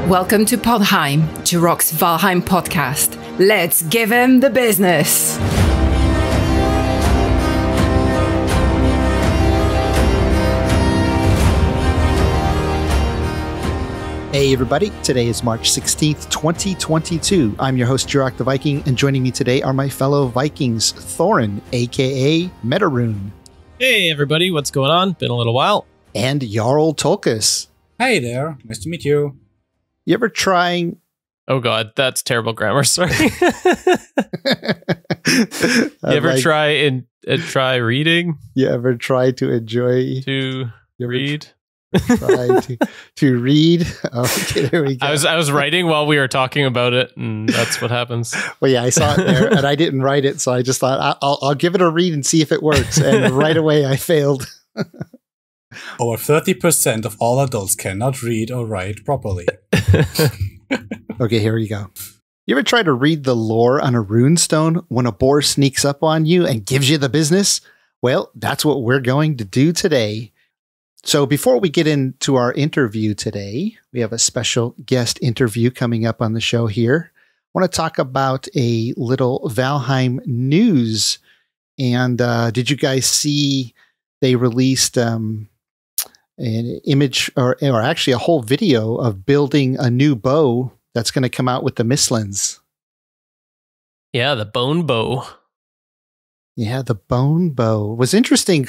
Welcome to Podheim, Jiroc's Valheim podcast. Let's give him the business. Hey everybody, today is March 16th, 2022. I'm your host, Jiroc the Viking, and joining me today are my fellow Vikings, Thorin, aka Metarune. Hey everybody, what's going on? Been a little while. And Jarl Tolkus. Hey there, nice to meet you. You ever trying... Oh god, that's terrible grammar, sorry. You ever try reading? You ever try to enjoy... To read? Try to read. Okay, there we go. I was writing while we were talking about it, and that's what happens. Well, yeah, I saw it there, and I didn't write it, so I just thought I'll give it a read and see if it works. And right away, I failed. Over 30% of all adults cannot read or write properly. Okay, here we go. You ever try to read the lore on a runestone when a boar sneaks up on you and gives you the business? Well, that's what we're going to do today. So before we get into our interview today, we have a special guest interview coming up on the show here. I want to talk about a little Valheim news. And did you guys see they released an image or actually a whole video of building a new bow that's going to come out with the Mistlins? Yeah, the bone bow. Yeah, the bone bow was interesting.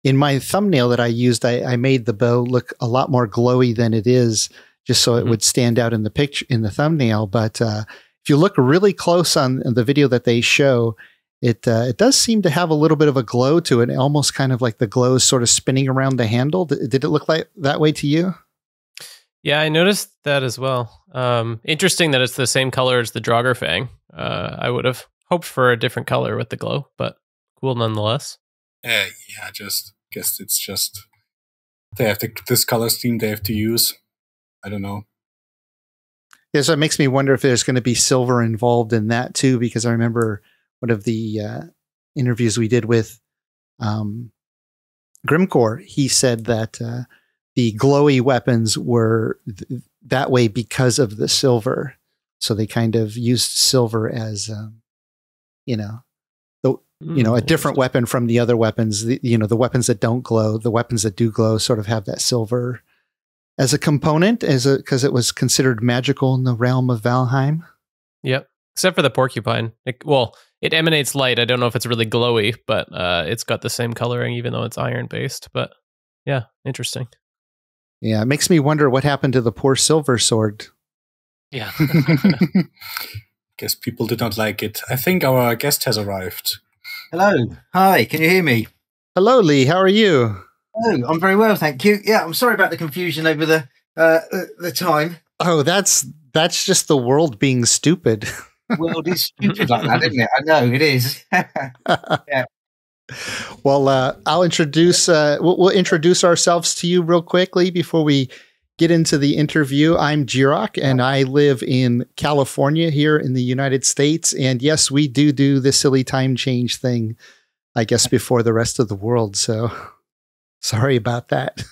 In my thumbnail that I used, I made the bow look a lot more glowy than it is, just so it would stand out in the picture, in the thumbnail. But if you look really close on the video that they show, it does seem to have a little bit of a glow to it, almost kind of like the glow is sort of spinning around the handle. Did it look like that way to you? Yeah, I noticed that as well. Interesting that it's the same color as the Draugr I would have hoped for a different color with the glow, but cool nonetheless. Yeah, guess it's just they have this color scheme they have to use. I don't know. Yeah, so it makes me wonder if there's going to be silver involved in that too, because I remember one of the interviews we did with Grimcore. He said that the glowy weapons were that way because of the silver. So they kind of used silver as, a different weapon from the other weapons. The weapons that don't glow, the weapons that do glow sort of have that silver as a component, because it was considered magical in the realm of Valheim. Yep, except for the porcupine. It emanates light. I don't know if it's really glowy, but it's got the same coloring, even though it's iron based. But yeah, interesting. Yeah, it makes me wonder what happened to the poor silver sword. Yeah. Guess people did not like it. I think our guest has arrived. Hello. Hi, can you hear me? Hello, Lee. How are you? Oh, I'm very well, thank you. Yeah, I'm sorry about the confusion over the time. Oh, that's just the world being stupid. The world is stupid like that, isn't it? I know, it is. Yeah. Well, I'll introduce. We'll introduce ourselves to you real quickly before we get into the interview. I'm Jiroc, and I live in California here in the United States. And yes, we do the silly time change thing, I guess, before the rest of the world. So sorry about that.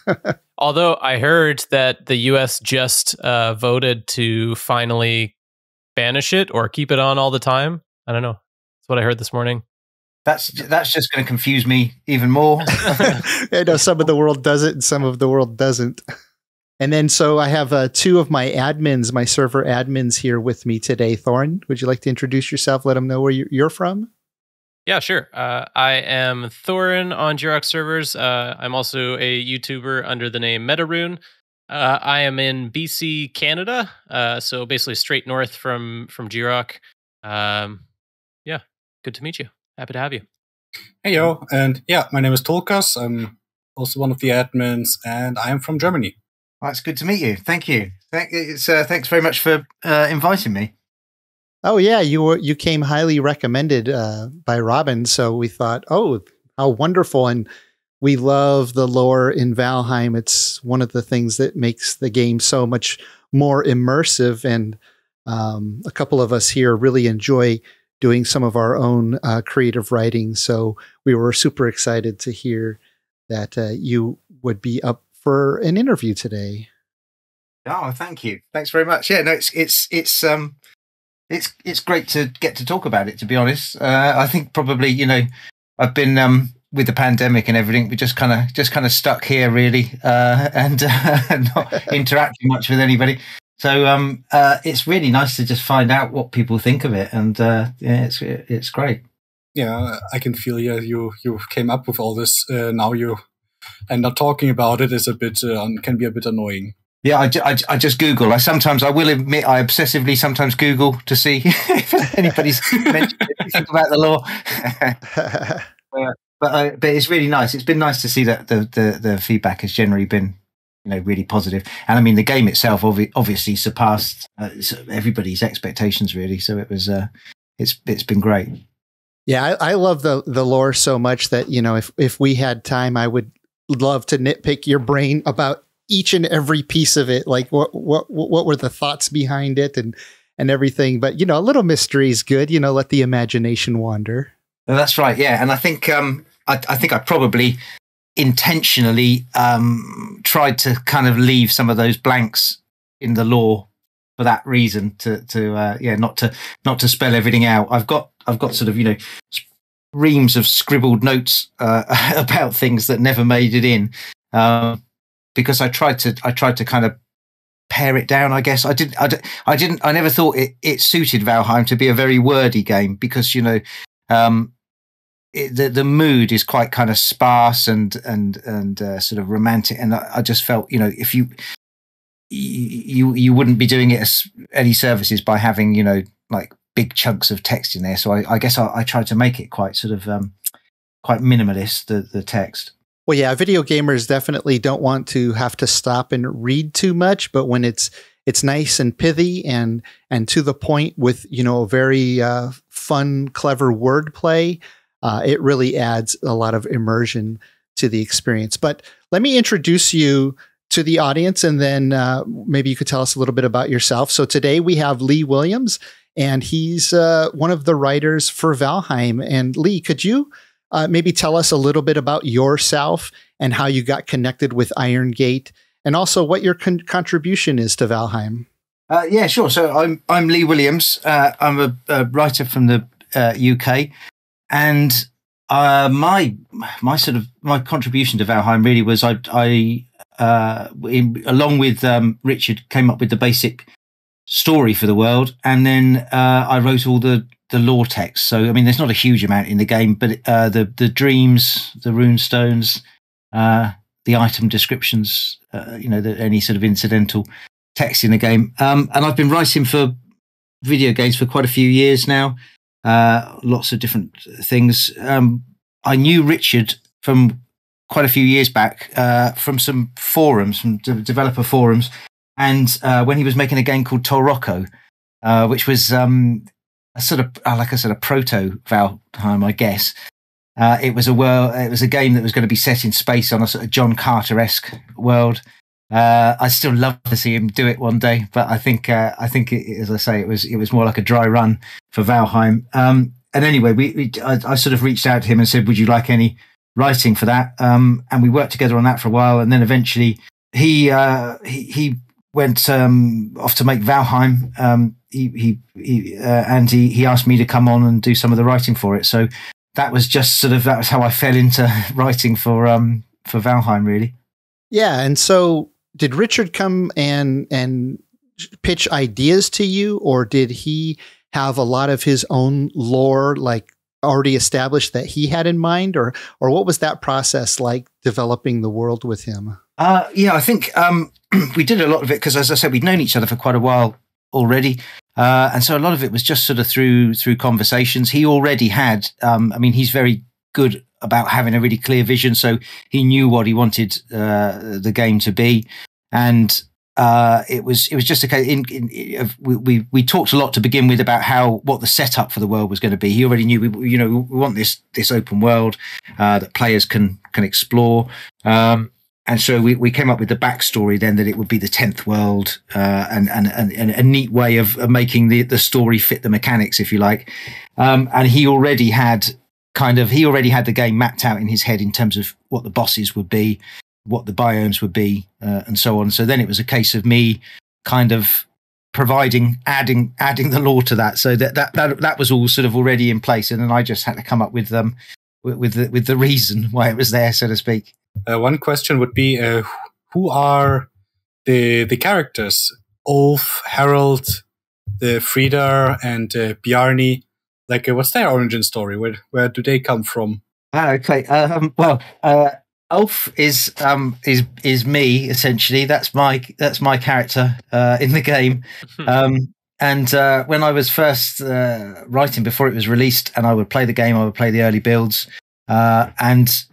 Although I heard that the U.S. just voted to finally banish it or keep it on all the time. I don't know. That's what I heard this morning. That's just going to confuse me even more. I know some of the world does it and some of the world doesn't. And then, so I have two of my admins, my server admins here with me today. Thorin, would you like to introduce yourself? Let them know where you're from. Yeah, sure. I am Thorin on Jiroc servers. I'm also a YouTuber under the name Metarune. I am in BC, Canada. So basically straight north from Jiroc. Yeah, good to meet you. Happy to have you. Hey, yo. And yeah, my name is Tolkas. I'm also one of the admins, and I am from Germany. Well, it's good to meet you. Thank you. Thanks very much for inviting me. Oh yeah, you came highly recommended by Robin, so we thought, oh, how wonderful. And we love the lore in Valheim. It's one of the things that makes the game so much more immersive. And a couple of us here really enjoy doing some of our own creative writing. So we were super excited to hear that you would be up for an interview today. Oh, thank you. Thanks very much. Yeah, no, it's great to get to talk about it. To be honest, I think probably I've been with the pandemic and everything, we just kind of stuck here really, and not interacting much with anybody. So it's really nice to just find out what people think of it, and it's great. Yeah, I can feel you came up with all this now and not talking about it is a bit can be a bit annoying. Yeah, I just Google. I will admit I obsessively sometimes Google to see if anybody's mentioned anything about the law. But it's really nice. It's been nice to see that the feedback has generally been really positive. And I mean, the game itself obviously surpassed everybody's expectations really. So it was it's been great. Yeah, I love the lore so much that if we had time, I would love to nitpick your brain about each and every piece of it, like what were the thoughts behind it and everything. But a little mystery is good. Let the imagination wander. Well, that's right. Yeah, and I think I probably intentionally tried to kind of leave some of those blanks in the lore for that reason not to spell everything out. I've got sort of reams of scribbled notes about things that never made it in. Because I tried to kind of pare it down. I guess I never thought it suited Valheim to be a very wordy game because the mood is quite kind of sparse and sort of romantic, and I just felt if you wouldn't be doing it any services by having like big chunks of text in there. So I guess I tried to make it quite sort of quite minimalist, the text. Well, yeah, video gamers definitely don't want to have to stop and read too much, but when it's nice and pithy and to the point with very fun, clever wordplay, it really adds a lot of immersion to the experience. But let me introduce you to the audience, and then maybe you could tell us a little bit about yourself. So today we have Lee Williams, and he's one of the writers for Valheim. And Lee, could you maybe tell us a little bit about yourself and how you got connected with Iron Gate, and also what your contribution is to Valheim? Yeah, sure. So I'm Lee Williams. I'm a writer from the UK, and my contribution to Valheim really was I along with Richard, came up with the basic story for the world, and then I wrote all the lore text. So I mean, there's not a huge amount in the game, but the dreams, the runestones, the item descriptions, any sort of incidental text in the game. And I've been writing for video games for quite a few years now. Lots of different things. I knew Richard from quite a few years back from some forums, from developer forums, and when he was making a game called Toroko, which was a sort of, like I said, a proto Valheim, I guess. It was a game that was going to be set in space on a sort of John Carter-esque world. I'd still love to see him do it one day, but I think as I say, it was more like a dry run for Valheim. And anyway, I sort of reached out to him and said, would you like any writing for that? And we worked together on that for a while, and then eventually he went off to make Valheim. He asked me to come on and do some of the writing for it. So that was how I fell into writing for Valheim, really. Yeah, and so did Richard come and pitch ideas to you, or did he have a lot of his own lore, like already established that he had in mind, or what was that process like developing the world with him? Yeah, I think we did a lot of it because, as I said, we'd known each other for quite a while already. And so a lot of it was just sort of through conversations. He already had, he's very good about having a really clear vision. So he knew what he wanted the game to be. And it was just a case, we talked a lot to begin with about what the setup for the world was going to be. He already knew, we want this open world that players can explore. And so we came up with the backstory then that it would be the 10th world, and a neat way of making the story fit the mechanics, if you like. And he already had the game mapped out in his head in terms of what the bosses would be. what the biomes would be, and so on. So then it was a case of me kind of adding the lore to that, so that was all sort of already in place, and then I just had to come up with the reason why it was there, so to speak. One question would be, who are the characters? Ulf, Harold, the Frida, and Bjarni. Like, what's their origin story? Where do they come from? Okay. Ulf is me, essentially. That's my character in the game. And when I was first writing, before it was released, and I would play the game, I would play the early builds, and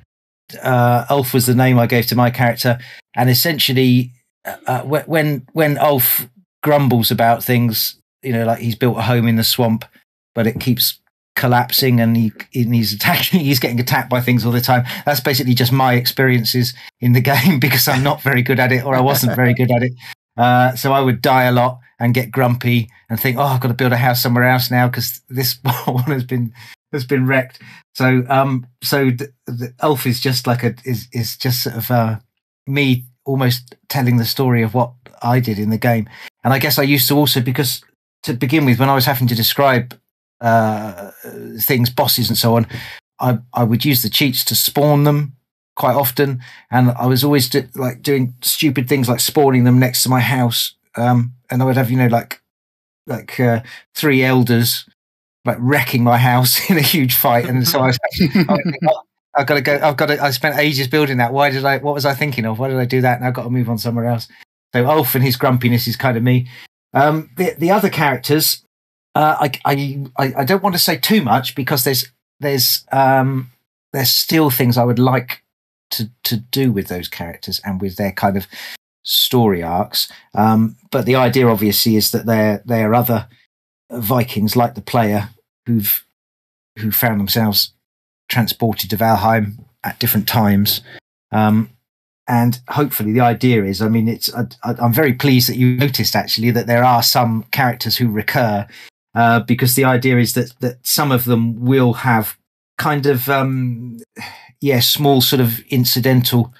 Ulf was the name I gave to my character. And essentially, when Ulf grumbles about things, like he's built a home in the swamp, but it keeps collapsing, and he's getting attacked by things all the time. That's basically just my experiences in the game, because I'm not very good at it, or I wasn't very good at it. So I would die a lot and get grumpy and think, oh, I've got to build a house somewhere else now because this one has been wrecked. So the Ulf is just is just sort of me almost telling the story of what I did in the game. And I guess I used to also, because to begin with, when I was having to describe things, bosses and so on, I would use the cheats to spawn them quite often, and I was always doing stupid things like spawning them next to my house, and I would have like 3 elders like wrecking my house in a huge fight, and so I got to I spent ages building that. What was I thinking of? Why did I do that? And I've got to move on somewhere else. So Ulf and his grumpiness is kind of me. The other characters, I don't want to say too much, because there's still things I would like to do with those characters and with their kind of story arcs. But the idea, obviously, is that there are other Vikings like the player who found themselves transported to Valheim at different times. And hopefully the idea is, I'm very pleased that you noticed actually that there are some characters who recur, because the idea is that some of them will have kind of, small sort of incidental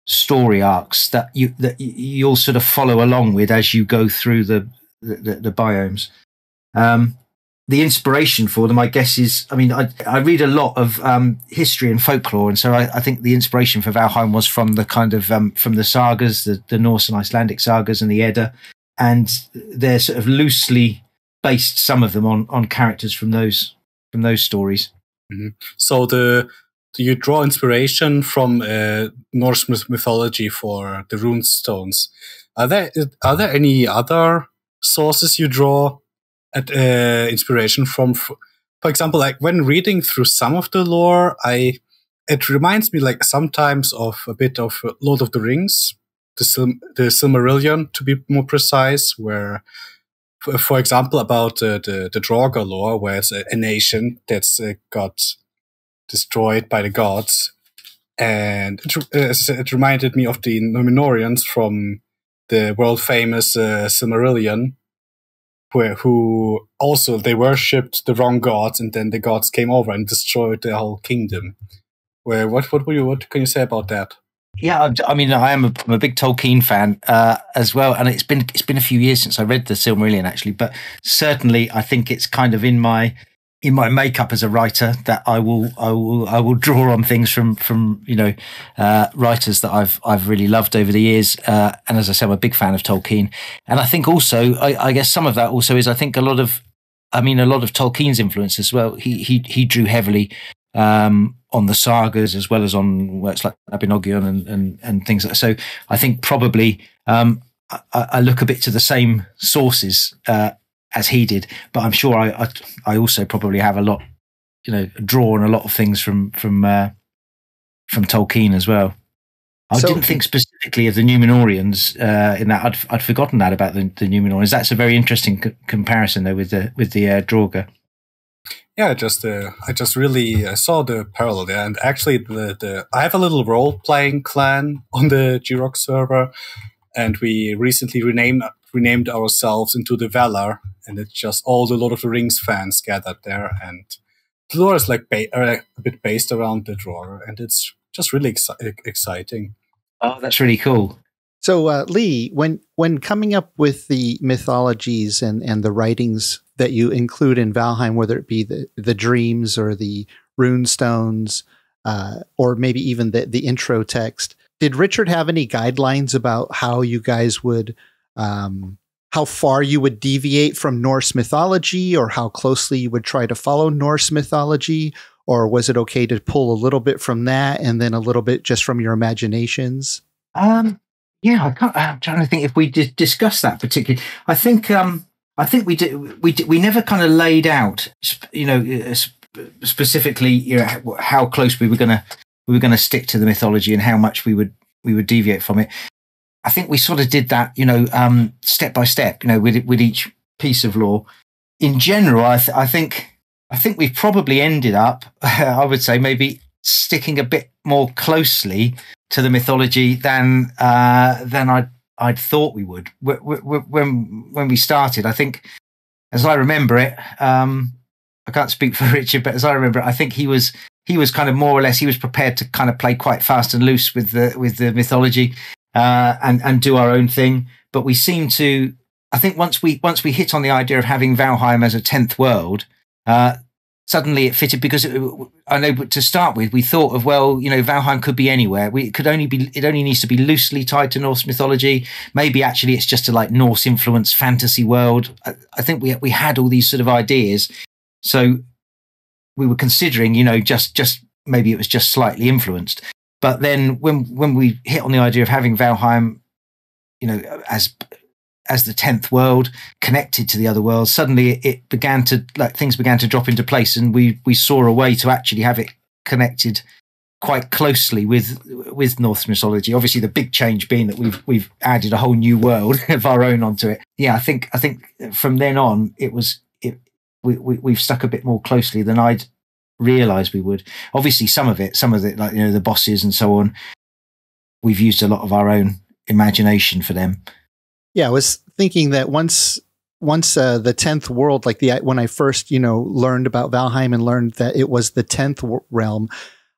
story arcs that you'll sort of follow along with as you go through the biomes. The inspiration for them, I guess, is, I read a lot of history and folklore, and so I think the inspiration for Valheim was from the kind of from the sagas, the Norse and Icelandic sagas and the Edda, and they're sort of loosely based, some of them, on characters from those stories. Mm-hmm. So do you draw inspiration from Norse mythology for the Runestones? Are there any other sources you draw at inspiration from? For example, like when reading through some of the lore, it reminds me like sometimes of a bit of Lord of the Rings, the Silmarillion to be more precise, where, for example, about the Draugr lore, where it's a nation that's got destroyed by the gods, and it reminded me of the Numenoreans from the world famous Silmarillion, who also, they worshipped the wrong gods, and then the gods came over and destroyed the whole kingdom. What can you say about that? Yeah, I'm a big Tolkien fan as well, and it's been a few years since I read the Silmarillion actually, but certainly I think it's kind of in my makeup as a writer that I will draw on things from writers that I've really loved over the years, and as I said, I'm a big fan of Tolkien, and I think also I guess some of that also is, I think a lot of Tolkien's influence as well. He drew heavily on the sagas as well as on works like Mabinogion and things like that. So I think probably I look a bit to the same sources as he did, but I'm sure I also probably have a lot, draw on a lot of things from Tolkien as well. I didn't think specifically of the Numenoreans in that. I'd forgotten that about the Numenoreans. That's a very interesting comparison though with the Draugr. Yeah, I just really saw the parallel there, and actually I have a little role-playing clan on the Jiroc server, and we recently renamed ourselves into the Valar, and it's just all the Lord of the Rings fans gathered there, and the lore is like a bit based around the Draugr, and it's just really exciting. Oh, that's really cool. So, Lee, when coming up with the mythologies and the writings that you include in Valheim, whether it be the dreams or the runestones, or maybe even the intro text, did Richard have any guidelines about how you guys would, how far you would deviate from Norse mythology, or how closely you would try to follow Norse mythology? Or was it okay to pull a little bit from that and then a little bit just from your imaginations? Yeah, I'm trying to think if we did discuss that particularly. I think we did. We never kind of laid out, specifically, how close we were gonna stick to the mythology and how much we would deviate from it. I think we sort of did that, step by step, with each piece of lore. In general, I think we've probably ended up, I would say, maybe sticking a bit more closely to the mythology than I'd thought we would. When we started, I think, as I remember it, I can't speak for Richard, but as I remember it, I think he was kind of more or less, he was prepared to kind of play quite fast and loose with the mythology, and do our own thing. But we seem to, I think once we hit on the idea of having Valheim as a 10th world, suddenly it fitted, because I know to start with, we thought of, Valheim could be anywhere. It only needs to be loosely tied to Norse mythology. Maybe actually it's just a like Norse influenced fantasy world. I think we had all these sort of ideas. So we were considering, just maybe it was just slightly influenced. But then when we hit on the idea of having Valheim, as the 10th world connected to the other worlds, suddenly it began to, things began to drop into place, and we saw a way to actually have it connected quite closely with Norse mythology. Obviously the big change being that we've added a whole new world of our own onto it. Yeah, I think from then on we've stuck a bit more closely than I'd realized we would. Obviously some of it, the bosses and so on, we've used a lot of our own imagination for them. Yeah, I was thinking that once the 10th world, when I first, learned about Valheim and learned that it was the 10th realm,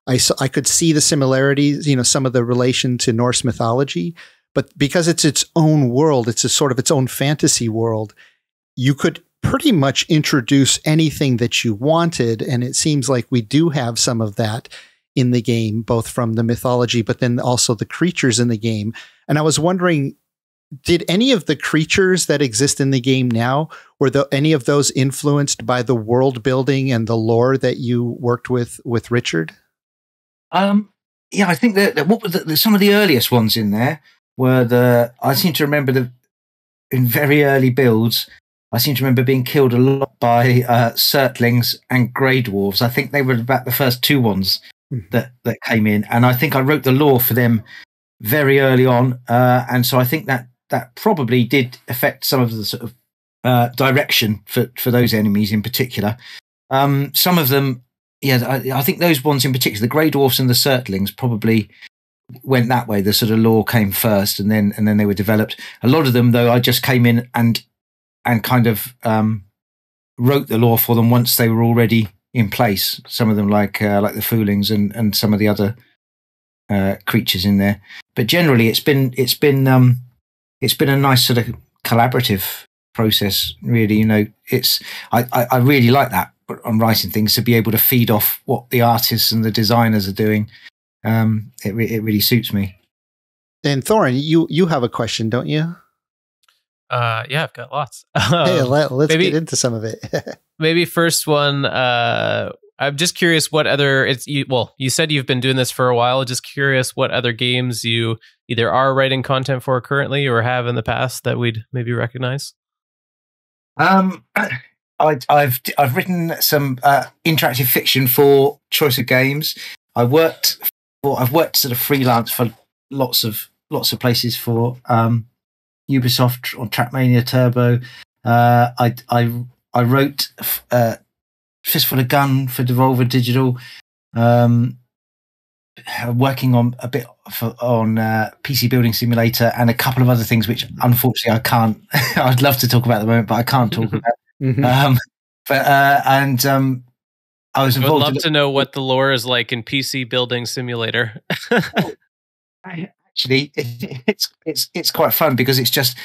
I could see the similarities, some of the relation to Norse mythology, but because it's its own world, it's a sort of its own fantasy world, you could pretty much introduce anything that you wanted. And it seems like we do have some of that in the game, both from the mythology, but then also the creatures in the game. And I was wondering, did any of the creatures that exist in the game now, were any of those influenced by the world building and the lore that you worked with Richard? Yeah, I think that some of the earliest ones in there were I seem to remember in very early builds, I seem to remember being killed a lot by Surtlings and Grey Dwarves. I think they were about the first two ones that came in, and I think I wrote the lore for them very early on, and so I think that probably did affect some of the sort of direction for those enemies in particular. Some of them, I think those ones in particular, the Grey Dwarfs and the Surtlings, probably went that way. The sort of lore came first, and then they were developed. A lot of them, though, I just came in and kind of wrote the lore for them once they were already in place. Some of them, like the Foolings and some of the other creatures in there. But generally, it's been a nice sort of collaborative process, really. I really like that on writing things, to be able to feed off what the artists and the designers are doing. It really suits me. And Thorin, you have a question, don't you? Yeah, I've got lots. Hey, let's get into some of it. Maybe first one, I'm just curious what other, you said you've been doing this for a while. Just curious what other games you either are writing content for currently or have in the past that we'd maybe recognize. I've written some interactive fiction for Choice of Games. I've worked sort of freelance for lots of places for Ubisoft on Trackmania Turbo. I wrote Fistful of Gun for Devolver Digital. Working on a bit on PC Building Simulator and a couple of other things, which unfortunately I can't. I'd love to talk about at the moment, but I can't talk about. Mm-hmm. I was involved. I would love to know what the lore is like in PC Building Simulator. actually, it's quite fun because it's just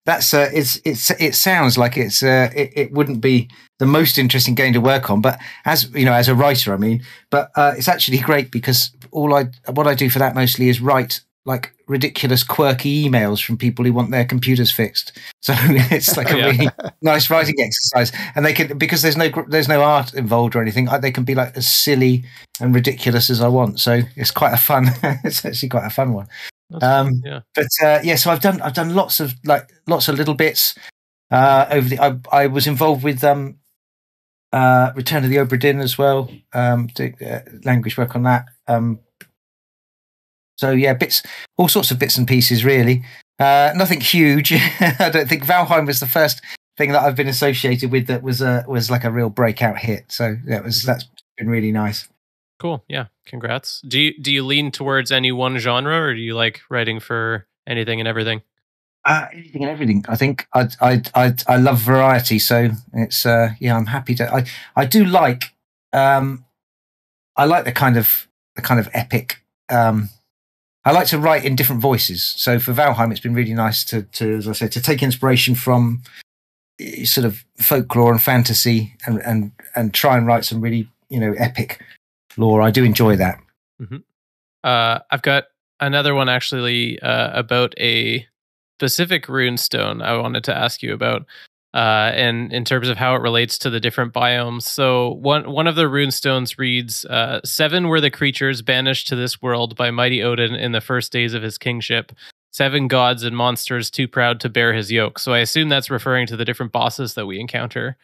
it sounds like it wouldn't be the most interesting game to work on, but as you know, as a writer, I mean, but it's actually great because what I do for that mostly is write like ridiculous, quirky emails from people who want their computers fixed. So it's like a really nice writing exercise, and they can, because there's no art involved or anything. They can be like as silly and ridiculous as I want. So it's quite a fun. It's actually quite a fun one. But so I've done lots of little bits over the. I was involved with Return of the Obra Dinn as well. Language work on that. So yeah, all sorts of bits and pieces, really. Nothing huge. I don't think Valheim was the first thing that I've been associated with that was like a real breakout hit. So that's been really nice. Cool. Yeah. Congrats. Do you lean towards any one genre, or do you like writing for anything and everything? Anything and everything. I think I love variety. So it's I'm happy to. I do like I like the kind of epic. I like to write in different voices. So for Valheim, it's been really nice to as I said, to take inspiration from sort of folklore and fantasy and try and write some really, epic lore. I do enjoy that. Mm-hmm. I've got another one actually about a specific runestone I wanted to ask you about. And in terms of how it relates to the different biomes. So one of the runestones reads, 7 were the creatures banished to this world by mighty Odin in the first days of his kingship. 7 gods and monsters too proud to bear his yoke. So I assume that's referring to the different bosses that we encounter.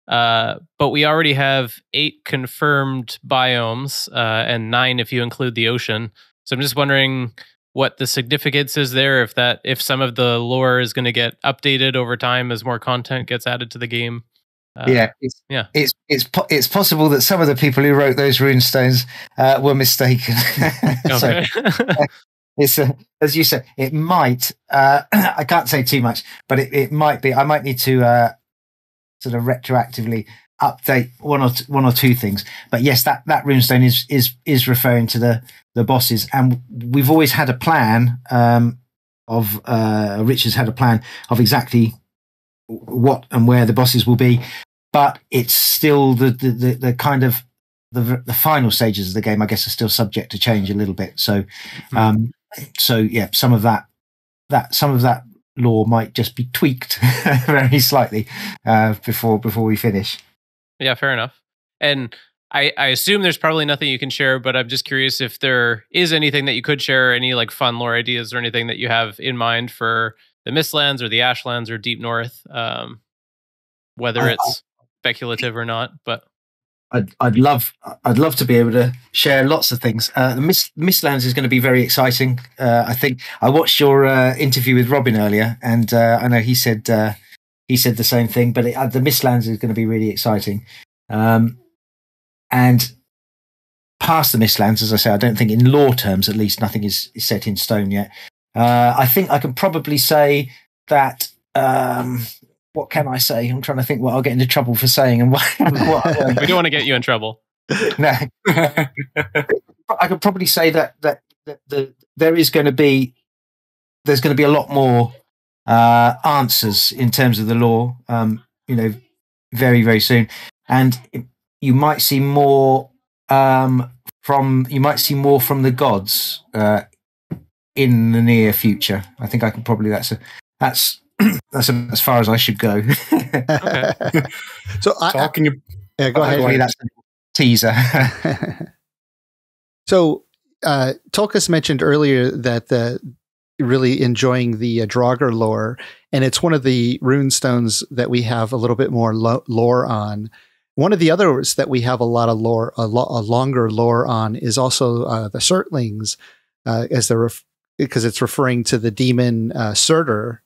But we already have 8 confirmed biomes, and 9 if you include the ocean. So I'm just wondering what the significance is there, if some of the lore is going to get updated over time as more content gets added to the game. It's possible that some of the people who wrote those runestones were mistaken. Okay. So, it's as you said, it might. I can't say too much, but it might be. I might need to sort of retroactively update one or two things. But yes, that runestone is referring to the bosses, and we've always had a plan Richard's had a plan of exactly what and where the bosses will be, but it's still the kind of the final stages of the game, I guess, are still subject to change a little bit. So some of that lore might just be tweaked very slightly before we finish. Yeah, fair enough. And I assume there's probably nothing you can share, but I'm just curious if there is anything that you could share, any like fun lore ideas or anything that you have in mind for the Mistlands or the Ashlands or Deep North, whether it's speculative or not. But I'd love to be able to share lots of things. The Mistlands is going to be very exciting. I think I watched your interview with Robin earlier, and I know he said the same thing. But the Mistlands is going to be really exciting. And past the Mistlands, as I say, I don't think in lore terms, at least, nothing is set in stone yet. I think I can probably say that. What can I say? I'm trying to think what I'll get into trouble for saying and what we don't want to get you in trouble. No, I could probably say that there's going to be a lot more answers in terms of the lore. Very, very soon, and you might see more from the gods in the near future. I think I can probably that's as far as I should go. Okay. So go ahead. That's a teaser. So Tulkas mentioned earlier that really enjoying the Draugr lore, and it's one of the runestones that we have a little bit more lore on. One of the others that we have a lot of lore, a longer lore on, is also the Surtlings, because it's referring to the demon Surtur.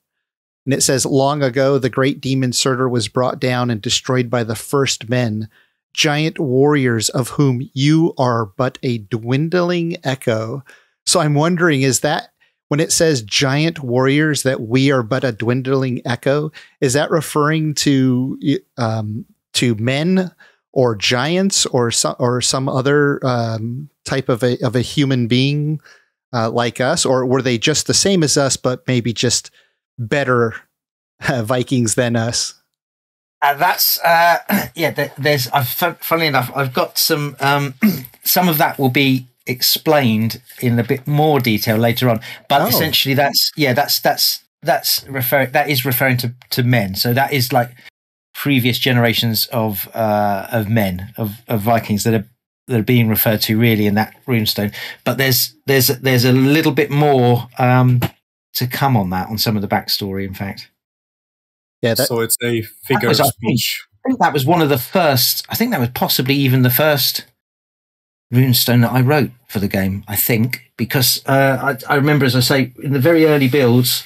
And it says, long ago, the great demon Surtur was brought down and destroyed by the first men, giant warriors of whom you are but a dwindling echo. So I'm wondering, is that when it says giant warriors that we are but a dwindling echo, is that referring to men or giants or some other type of a human being like us, or were they just the same as us, but maybe just better Vikings than us? That's there's. Funnily enough, I've got some. Some of that will be explained in a bit more detail later on. But essentially, that is referring to men. So that is like previous generations of men of Vikings that are being referred to really in that runestone. But there's a little bit more to come on that, on some of the backstory. In fact. Yeah, so it's a figure of speech. I think that was one of the first. I think that was possibly even the first runestone that I wrote for the game. I think because I remember, as I say, in the very early builds,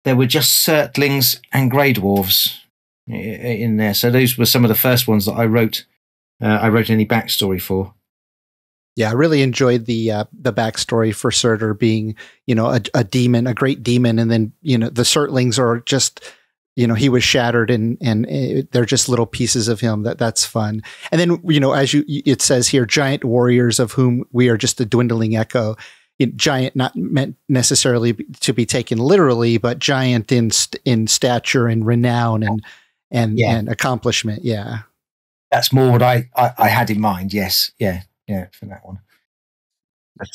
there were just Surtlings and Grey Dwarves in there. So those were some of the first ones that I wrote. I wrote any backstory for. Yeah, I really enjoyed the backstory for Surtur being, a demon, a great demon, and then the Surtlings are just. He was shattered and they're just little pieces of him. That's fun. And then, as it says here, giant warriors of whom we are just a dwindling echo. Giant, not meant necessarily to be taken literally, but giant in stature and renown and accomplishment. Yeah. That's more what I had in mind. Yes. Yeah. For that one. But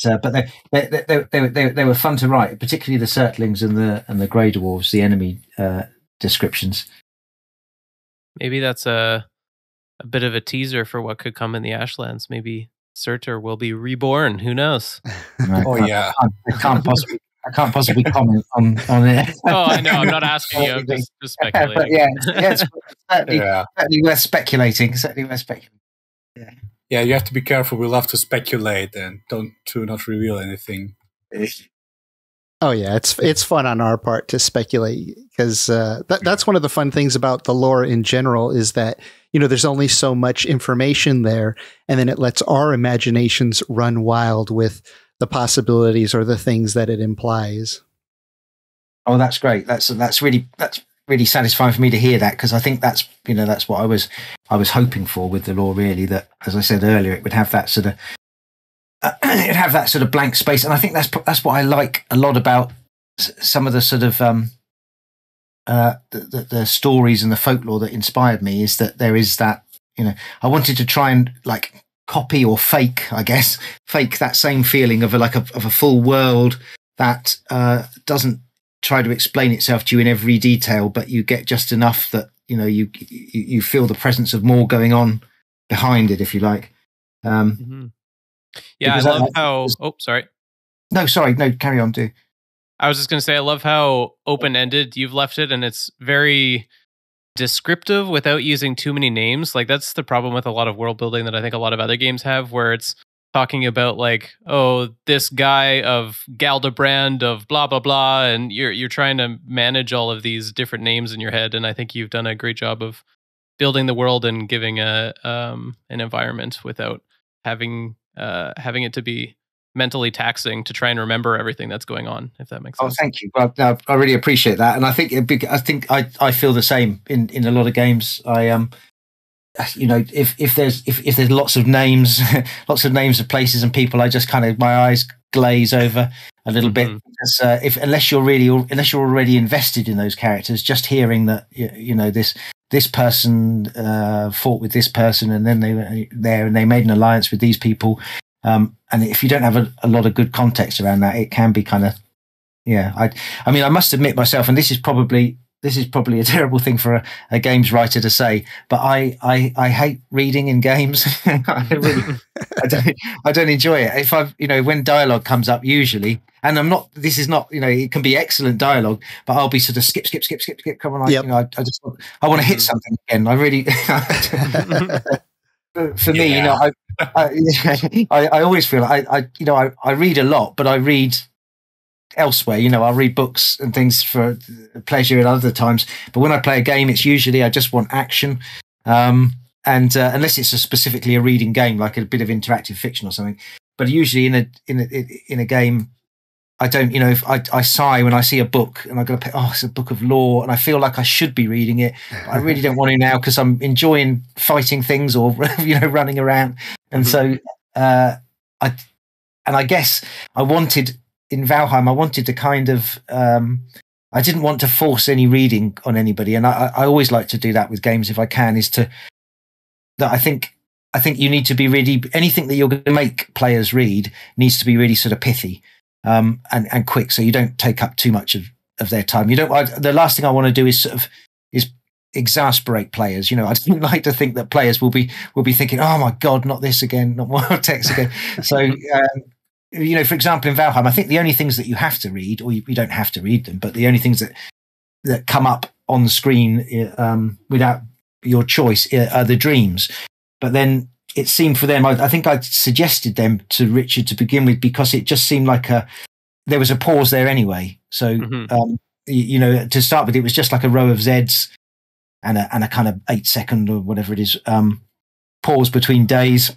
they were fun to write, particularly the Surtlings and the Grey Dwarves, the enemy, descriptions. Maybe that's a bit of a teaser for what could come in the Ashlands. Maybe Surtur will be reborn. Who knows? Yeah. I can't possibly comment on it. Oh, I know. I'm not asking you. I'm just speculating. It's certainly worth speculating. Yeah, you have to be careful. We love to speculate and not reveal anything. Oh yeah, it's fun on our part to speculate because that's one of the fun things about the lore in general is that there's only so much information there, and then it lets our imaginations run wild with the possibilities or the things that it implies. Oh, that's great. That's really satisfying for me to hear that, because I think that's what I was hoping for with the lore. Really, that, as I said earlier, it would have that sort of. It'd have that sort of blank space, and I think that's what I like a lot about some of the sort of the stories and the folklore that inspired me, is that there is that I wanted to try and like copy or fake that same feeling of a full world that doesn't try to explain itself to you in every detail, but you get just enough that you feel the presence of more going on behind it, if you like. Mm-hmm. Yeah, I love how... Oh, sorry. No, carry on, do. I was just going to say, I love how open-ended you've left it, and it's very descriptive without using too many names. Like, that's the problem with a lot of world building that I think a lot of other games have, where it's talking about, like, oh, this guy of Galdebrand of blah, blah, blah, and you're trying to manage all of these different names in your head, and I think you've done a great job of building the world and giving an environment without having it to be mentally taxing to try and remember everything that's going on, if that makes sense. Oh, thank you. Well, no, I really appreciate that, and I think I feel the same in a lot of games. If there's lots of names, of places and people, I just kind of, my eyes glaze over a little bit. Because, unless you're already invested in those characters, just hearing that this person fought with this person, and then they were there and they made an alliance with these people. And if you don't have a lot of good context around that, it can be kind of, I mean, I must admit myself, and this is probably a terrible thing for a games writer to say, but I hate reading in games. I don't enjoy it. If when dialogue comes up, usually, and this is not, it can be excellent dialogue, but I'll be sort of skip. Come on, I want to hit something again. I really, for me, I always feel I read a lot, but I read elsewhere. I'll read books and things for pleasure at other times, but when I play a game, it's usually I just want action, and unless it's specifically a reading game, like a bit of interactive fiction or something. But usually in a game, I don't, if I sigh when I see a book and I go, it's a book of lore, and I feel like I should be reading it, but I really don't want to now because I'm enjoying fighting things or running around, and so I guess I wanted in Valheim, I wanted to kind of, I didn't want to force any reading on anybody. And I always like to do that with games if I can, I think you need to be really, anything that you're going to make players read needs to be really sort of pithy, and quick. So you don't take up too much of their time. The last thing I want to do is is exasperate players. I don't like to think that players will be thinking, oh my God, not this again, not more text again. So, for example, in Valheim, I think the only things that you have to read, or you don't have to read them, but the only things that come up on the screen without your choice are the dreams. But then it seemed for them, I think I suggested them to Richard to begin with, because it just seemed like there was a pause there anyway. So, to start with, it was just like a row of Zs and a kind of 8-second or whatever it is, pause between days.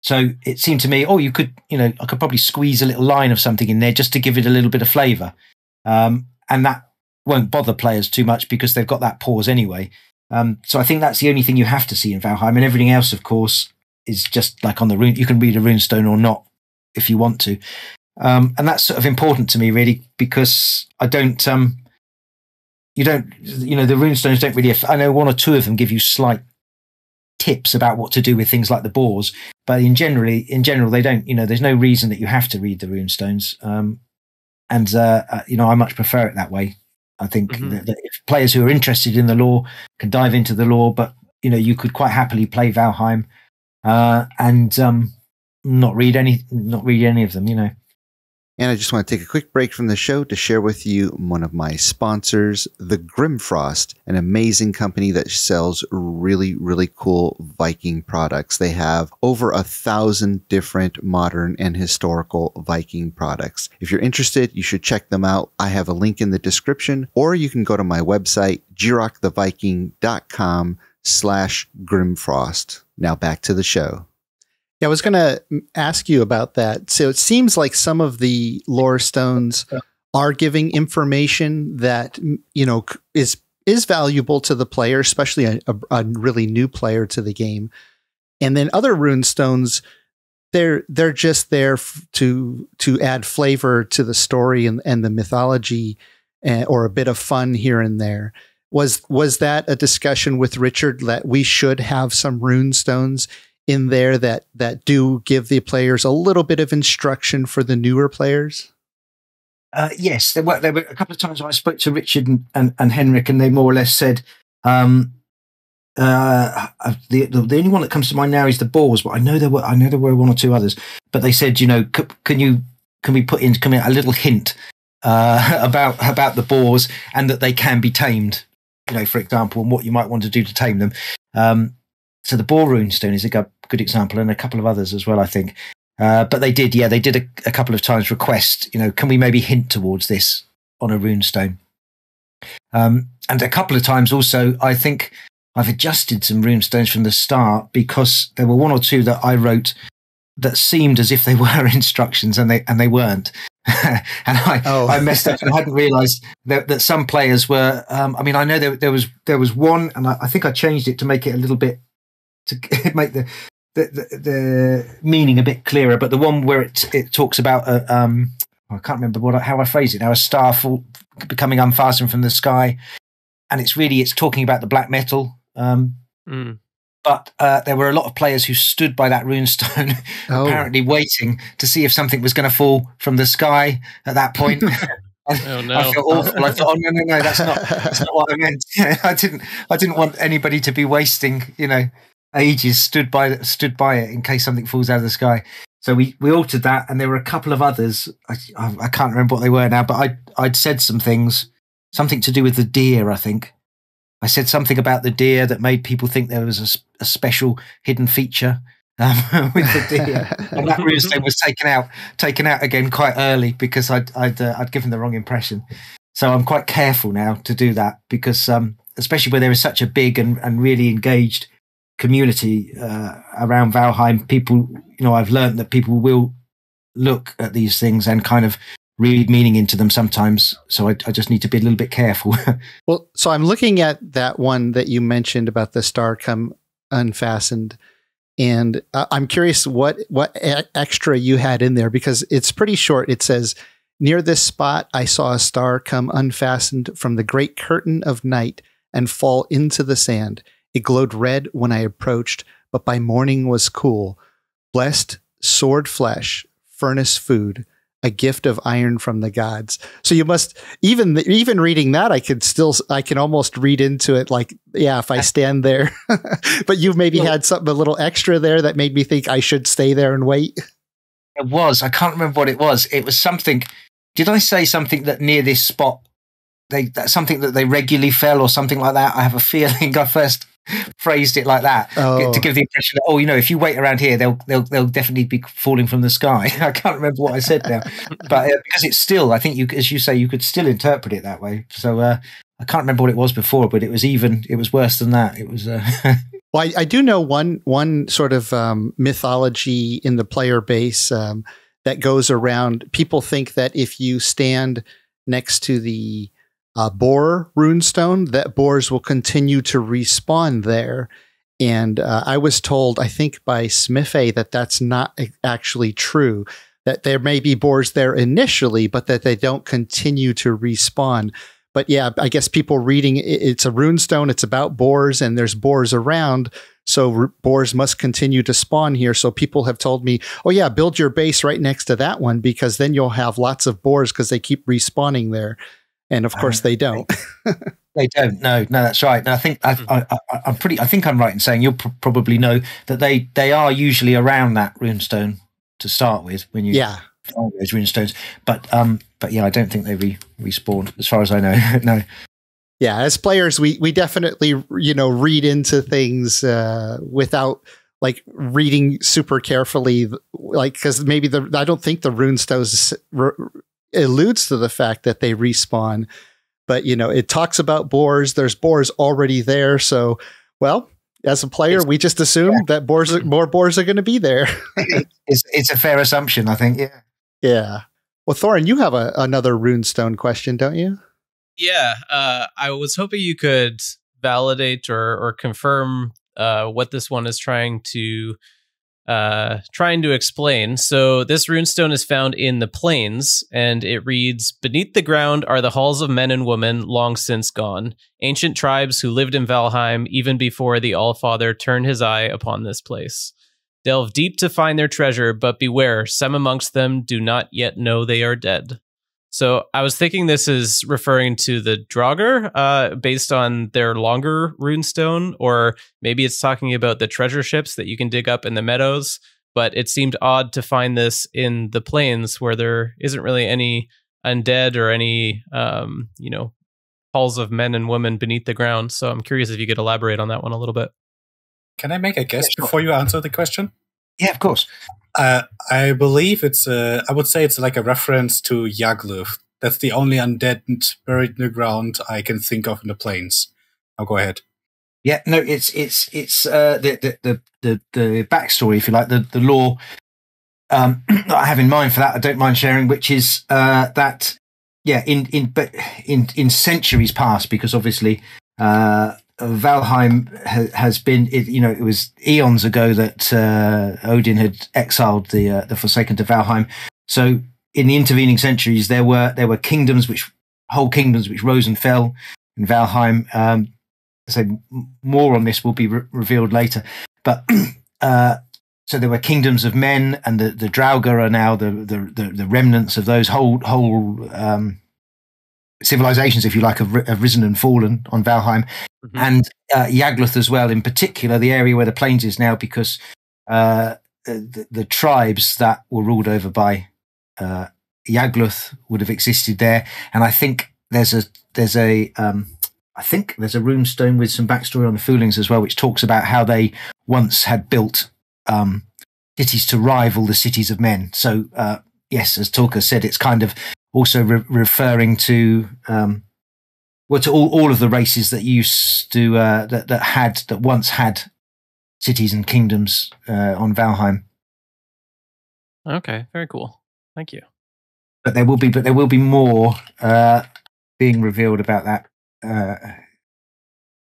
So it seemed to me, you could, I could probably squeeze a little line of something in there just to give it a little bit of flavour. And that won't bother players too much because they've got that pause anyway. So I think that's the only thing you have to see in Valheim, and everything else, of course, is just like on the rune. You can read a runestone or not if you want to. And that's sort of important to me, really, because I don't, the runestones don't really, I know one or two of them give you slight tips about what to do with things like the boars, but in general, they don't, there's no reason that you have to read the runestones. I much prefer it that way. I think that if players who are interested in the lore can dive into the lore, but you could quite happily play Valheim and not read any of them. And I just want to take a quick break from the show to share with you one of my sponsors, the Grimfrost, an amazing company that sells really, really cool Viking products. They have over 1,000 different modern and historical Viking products. If you're interested, you should check them out. I have a link in the description, or you can go to my website, jiroctheviking.com/Grimfrost. Now back to the show. Yeah, I was going to ask you about that. So it seems like some of the lore stones are giving information that, is valuable to the player, especially a really new player to the game. And then other rune stones, they're just there to add flavor to the story and the mythology, or a bit of fun here and there. Was that a discussion with Richard that we should have some rune stones in there that do give the players a little bit of instruction for the newer players? Yes, there were a couple of times when I spoke to Richard and Henrik, and they more or less said, the only one that comes to mind now is the boars, but I know there were one or two others. But they said, can we put in a little hint about the boars, and that they can be tamed, for example, and what you might want to do to tame them. So the boar runestone is a good example, and a couple of others as well, I think. But they did a couple of times request, can we maybe hint towards this on a runestone? And a couple of times also, I think I've adjusted some runestones from the start, because there were one or two that I wrote that seemed as if they were instructions, and they weren't. And I messed up, and I hadn't realised that some players were. I know there was one, and I think I changed it to make it a little bit, to make the meaning a bit clearer. But the one where it talks about I can't remember how I phrased it now, a star becoming unfastened from the sky, and it's talking about the black metal. But there were a lot of players who stood by that runestone, apparently waiting to see if something was going to fall from the sky at that point. Oh no! I felt awful. I thought, no, that's not what I meant. I didn't want anybody to be wasting, ages stood by it in case something falls out of the sky. So we altered that, and there were a couple of others. I can't remember what they were now, but I'd said something to do with the deer. I think I said something about the deer that made people think there was a special hidden feature with the deer, and that runestone was taken out again quite early, because I'd given the wrong impression. So I'm quite careful now to do that, because especially where there is such a big and really engaged community around Valheim, people, I've learned that people will look at these things and kind of read meaning into them sometimes. So I just need to be a little bit careful. Well, so I'm looking at that one that you mentioned about the star come unfastened. And I'm curious what extra you had in there, because it's pretty short. It says, near this spot, I saw a star come unfastened from the great curtain of night and fall into the sand. It glowed red when I approached, but by morning was cool. Blessed sword flesh, furnace food, a gift of iron from the gods. So you must, even reading that, I can almost read into it like, yeah, if I stand there. But you've maybe had something a little extra there that made me think I should stay there and wait. It was. I can't remember what it was. It was something. Did I say something that near this spot, that's something that they regularly fell or something like that? I have a feeling I first phrased it like that to give the impression that, if you wait around here, they'll definitely be falling from the sky. I can't remember what I said now, but because it's still, I think as you say, you could still interpret it that way. So I can't remember what it was before, but it was worse than that. It was. Well, I do know one sort of mythology in the player base that goes around. People think that if you stand next to the boar runestone, that boars will continue to respawn there. And I was told, I think by Smithy, that that's not actually true, that there may be boars there initially, but that they don't continue to respawn. But yeah, I guess people reading it's a runestone, it's about boars, and there's boars around. So boars must continue to spawn here. So people have told me, oh yeah, build your base right next to that one, because then you'll have lots of boars because they keep respawning there. And of course they don't. They don't. No, that's right. And I think I think I'm right in saying you'll probably know that they are usually around that runestone to start with when you find those runestones. But yeah, I don't think they respawn as far as I know. No. Yeah, as players, we definitely read into things without like reading super carefully, like because maybe I don't think the runestones alludes to the fact that they respawn, but it talks about boars. There's boars already there, so well, as a player, we just assume that more boars are going to be there. It's a fair assumption, I think. Yeah. Well, Thorin, you have another runestone question, don't you? Yeah, I was hoping you could validate or confirm what this one is trying to explain. So this runestone is found in the plains, and it reads, "Beneath the ground are the halls of men and women long since gone, ancient tribes who lived in Valheim even before the Allfather turned his eye upon this place. Delve deep to find their treasure, but beware, some amongst them do not yet know they are dead." So I was thinking this is referring to the Draugr, based on their longer runestone, or maybe it's talking about the treasure ships that you can dig up in the meadows. But it seemed odd to find this in the plains where there isn't really any undead or any, halls of men and women beneath the ground. So I'm curious if you could elaborate on that one a little bit. Can I make a guess before you answer the question? Yeah, of course. I believe I would say it's like a reference to Yagluth. That's the only undead buried in the ground I can think of in the plains. I'll go ahead. Yeah, no, it's the backstory, if you like, the lore that I have in mind for that. I don't mind sharing, which is that in centuries past, because obviously Valheim has been, it was eons ago that Odin had exiled the Forsaken to Valheim. So in the intervening centuries, there were whole kingdoms which rose and fell in Valheim. So more on this will be revealed later. But so there were kingdoms of men, and the Draugr are now the remnants of those whole civilizations, if you like, have risen and fallen on Valheim. Mm-hmm. And Yagluth as well, in particular, the area where the plains is now, because the tribes that were ruled over by Yagluth would have existed there. And I think there's a runestone with some backstory on the Foolings as well, which talks about how they once had built cities to rival the cities of men. So yes, as Torka said, it's kind of also referring to to all of the races that used to that once had cities and kingdoms on Valheim. Okay, very cool. Thank you. But there will be more being revealed about that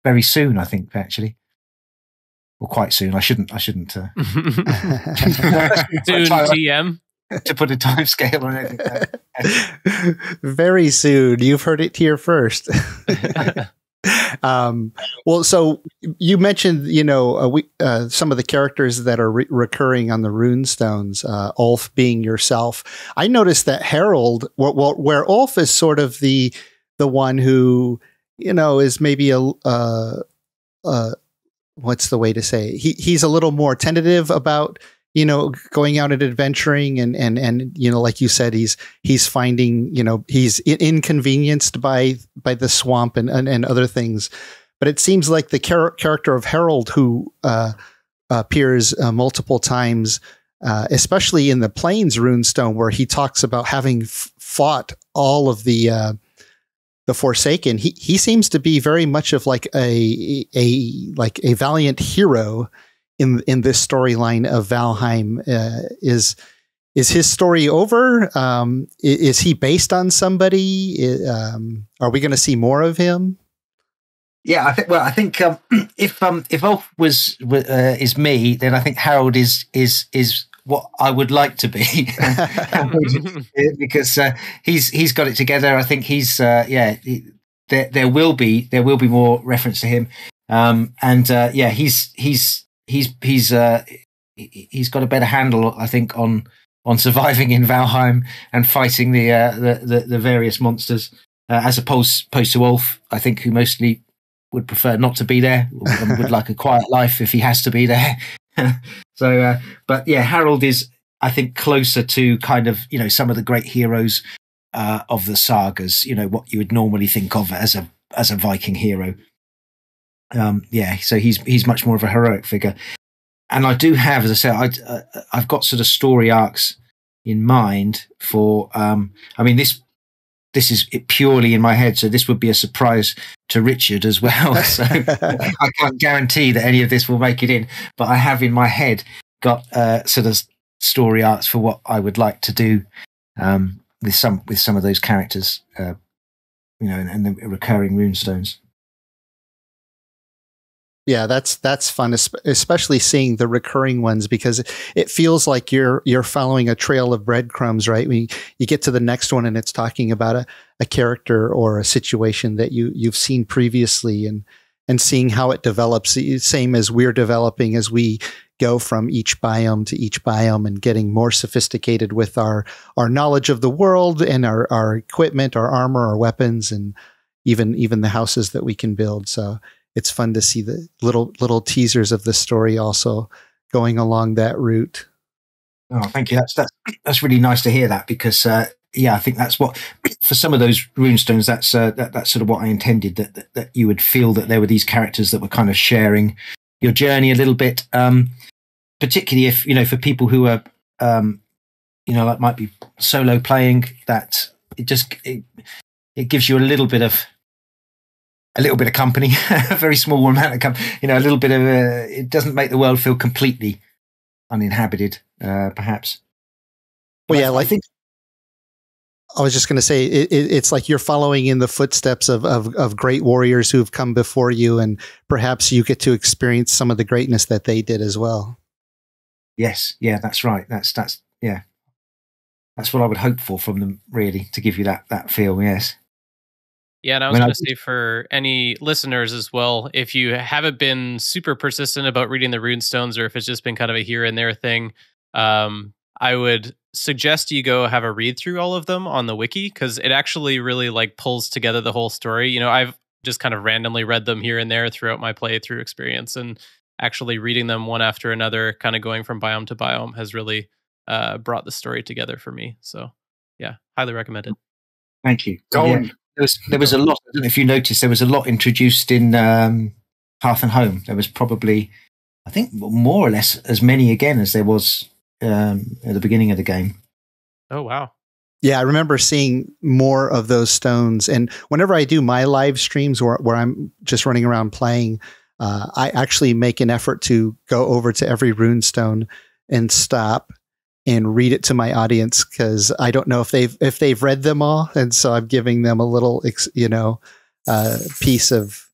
very soon, I think, actually. or quite soon. I shouldn't. Soon, TM. To put a time scale on anything. Very soon. You've heard it here first. Well, so you mentioned, some of the characters that are recurring on the Runestones, Ulf being yourself. I noticed that Harold, where Ulf is sort of the one who, is maybe what's the way to say? He's a little more tentative about, going out and adventuring and like you said, he's finding, he's inconvenienced by the swamp and other things. But it seems like the character of Harold, who appears multiple times, especially in the Plains Runestone, where he talks about having fought all of the Forsaken, he seems to be very much of like a valiant hero in this storyline of Valheim. Is his story over? Is he based on somebody? Are we going to see more of him? Yeah, I think if Ulf is me, then I think Harold is what I would like to be, because he's got it together. I think there will be more reference to him, he's got a better handle, I think, on surviving in Valheim and fighting the various monsters, as opposed to Ulf, I think, who mostly would prefer not to be there, would like a quiet life if he has to be there. So, but yeah, Harold is, I think, closer to kind of, some of the great heroes of the sagas, what you would normally think of as a Viking hero. So he's much more of a heroic figure. And I do have, as I said, I've got sort of story arcs in mind for, this is purely in my head, so this would be a surprise to Richard as well. So I can't guarantee that any of this will make it in, but I have in my head got sort of story arcs for what I would like to do with some of those characters, and the recurring Runestones. Yeah, that's fun, especially seeing the recurring ones, because it feels like you're following a trail of breadcrumbs, right? When you get to the next one and it's talking about a character or a situation that you've seen previously, and seeing how it develops, same as we're developing as we go from each biome to each biome and getting more sophisticated with our knowledge of the world and our equipment, our armor, our weapons, and even the houses that we can build. So it's fun to see the little teasers of the story also going along that route. Oh, thank you. That's really nice to hear that, because I think that's what, for some of those Runestones, that's sort of what I intended, that you would feel that there were these characters that were kind of sharing your journey a little bit, particularly if, for people who are, that might be solo playing, that it gives you a little bit of company, a very small amount of company, a little bit of it doesn't make the world feel completely uninhabited, perhaps. Well, yeah, I think I was just going to say it's like you're following in the footsteps of great warriors who've come before you, and perhaps you get to experience some of the greatness that they did as well. Yes, yeah, that's right. That's what I would hope for from them, really, to give you that feel. Yes. Yeah, and I was going to say for any listeners as well, if you haven't been super persistent about reading the Runestones, or if it's just been kind of a here and there thing, I would suggest you go have a read through all of them on the wiki, because it actually really pulls together the whole story. I've just kind of randomly read them here and there throughout my playthrough experience, and actually reading them one after another, kind of going from biome to biome, has really brought the story together for me. So yeah, highly recommended. Thank you. There was a lot. I don't know if you noticed, there was a lot introduced in Hearth and Home. There was probably, I think, more or less as many again as there was at the beginning of the game. Oh, wow. Yeah, I remember seeing more of those stones. And whenever I do my live streams where I'm just running around playing, I actually make an effort to go over to every runestone and stop and read it to my audience, because I don't know if they've read them all, and so I'm giving them a little piece of,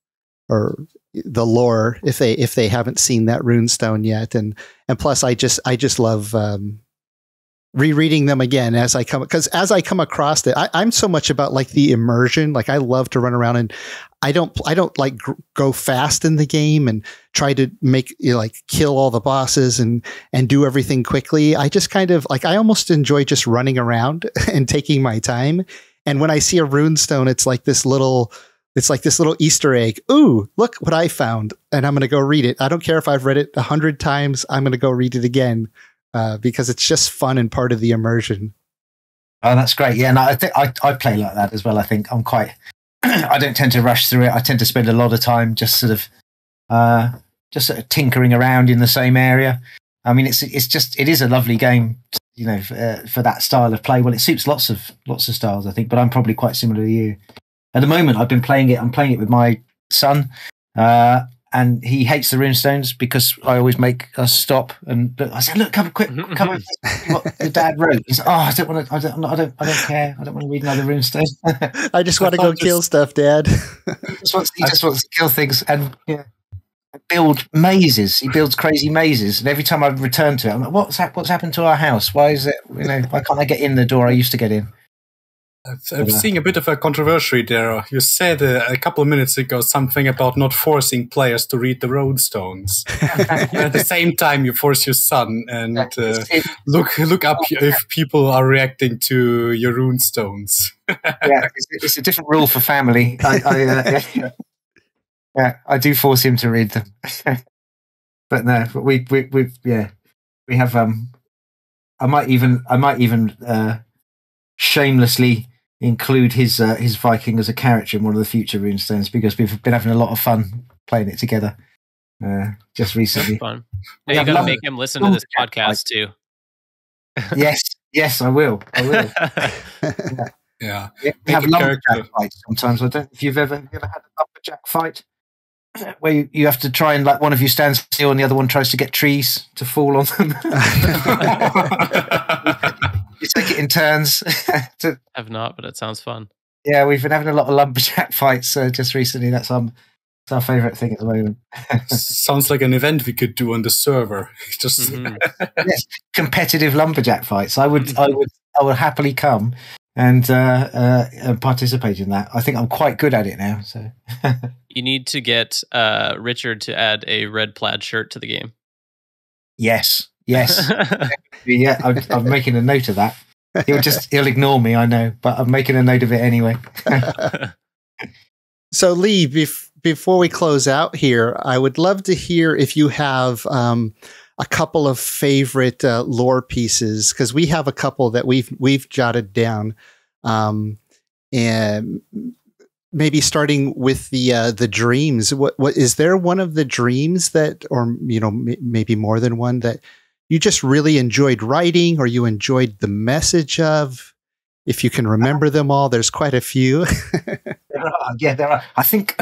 or the lore if they haven't seen that runestone yet, and plus I just love rereading them again as I come across it. I'm so much about like the immersion. Like I love to run around, and I don't like go fast in the game and try to make like kill all the bosses and do everything quickly. I just kind of like, I almost enjoy just running around and taking my time. And when I see a runestone, it's like this little Easter egg. Ooh, look what I found. And I'm going to go read it. I don't care if I've read it 100 times. I'm going to go read it again. Because it's just fun and part of the immersion. Oh, that's great. Yeah, and I think I play like that as well. I think I'm quite. I don't tend to rush through it. I tend to spend a lot of time just sort of tinkering around in the same area. I mean, it is a lovely game, for that style of play. Well, it suits lots of styles, I think. But I'm probably quite similar to you. At the moment, I've been playing it. I'm playing it with my son. And he hates the Runestones because I always make us stop. And I said, "Look, come quick, come on, what your dad wrote." He said, "Oh, I don't want to. I don't care. I don't want to read another Runestone. I just want to go kill stuff, Dad." He just wants to kill things and build mazes. He builds crazy mazes, and every time I return to it, I'm like, "What's happened to our house? Why is it? Why can't I get in the door I used to get in?" I'm seeing a bit of a controversy there. You said a couple of minutes ago something about not forcing players to read the Runestones. At the same time, you force your son and look up if people are reacting to your Runestones. It's a different rule for family. I do force him to read them, but no, we have. I might even shamelessly include his Viking as a character in one of the future Runestones because we've been having a lot of fun playing it together just recently. That's fun. Hey, you got to make him listen to this podcast too. Yes, I will. Yeah. We have lumberjack fights sometimes. I don't know if you've ever had a lumberjack fight where you have to try and like one of you stands still and the other one tries to get trees to fall on them. You take it in turns. I've not, but it sounds fun. Yeah, we've been having a lot of lumberjack fights just recently. That's our favourite thing at the moment. Sounds like an event we could do on the server. Just yes, competitive lumberjack fights. I would happily come and participate in that. I think I'm quite good at it now. So you need to get Richard to add a red plaid shirt to the game. Yes. Yeah, I'm making a note of that. He'll ignore me, I know, but I'm making a note of it anyway. So Lee, before we close out here, I would love to hear if you have a couple of favorite lore pieces, because we have a couple that we've jotted down, and maybe starting with the dreams. What is there one of the dreams that, or maybe more than one, that you just really enjoyed writing, or you enjoyed the message of? If you can remember them all, there's quite a few. There are. I think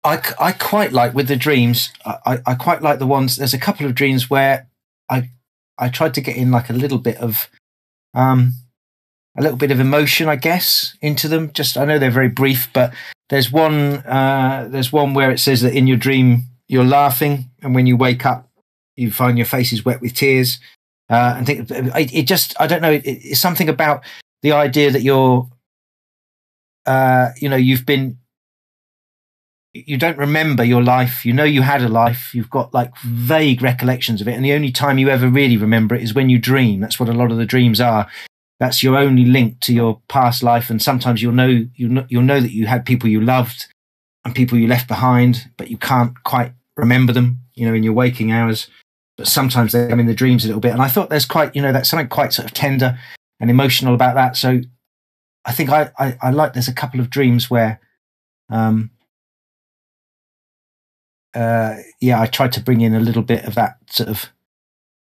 I quite like with the dreams. I quite like the ones. There's a couple of dreams where I tried to get in like a little bit of emotion, I guess, into them. Just I know they're very brief, but there's one where it says that in your dream you're laughing, and when you wake up, you find your face is wet with tears. And think it just, I don't know, it's something about the idea that you're, you don't remember your life. You know you had a life. You've got like vague recollections of it. And the only time you ever really remember it is when you dream. That's what a lot of the dreams are. That's your only link to your past life. And sometimes you'll know that you had people you loved and people you left behind, but you can't quite remember them, in your waking hours. But sometimes they come in the dreams a little bit. And I thought there's quite, that's something quite sort of tender and emotional about that. So I think I like, there's a couple of dreams where, I tried to bring in a little bit of that sort of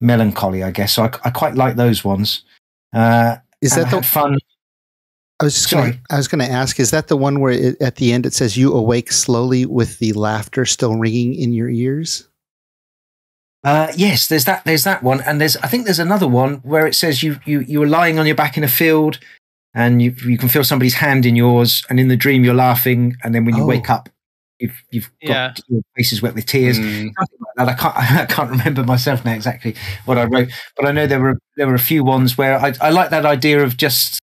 melancholy, I guess. So I quite like those ones. Is that the fun? I was going to ask, is that the one where at the end it says you awake slowly with the laughter still ringing in your ears? Yes, there's that one, and I think there's another one where it says you were lying on your back in a field, and you can feel somebody's hand in yours, and in the dream you're laughing, and then when you wake up, you've got your faces wet with tears. Something like that. I can't remember myself now exactly what I wrote, but I know there were a few ones where I like that idea of just,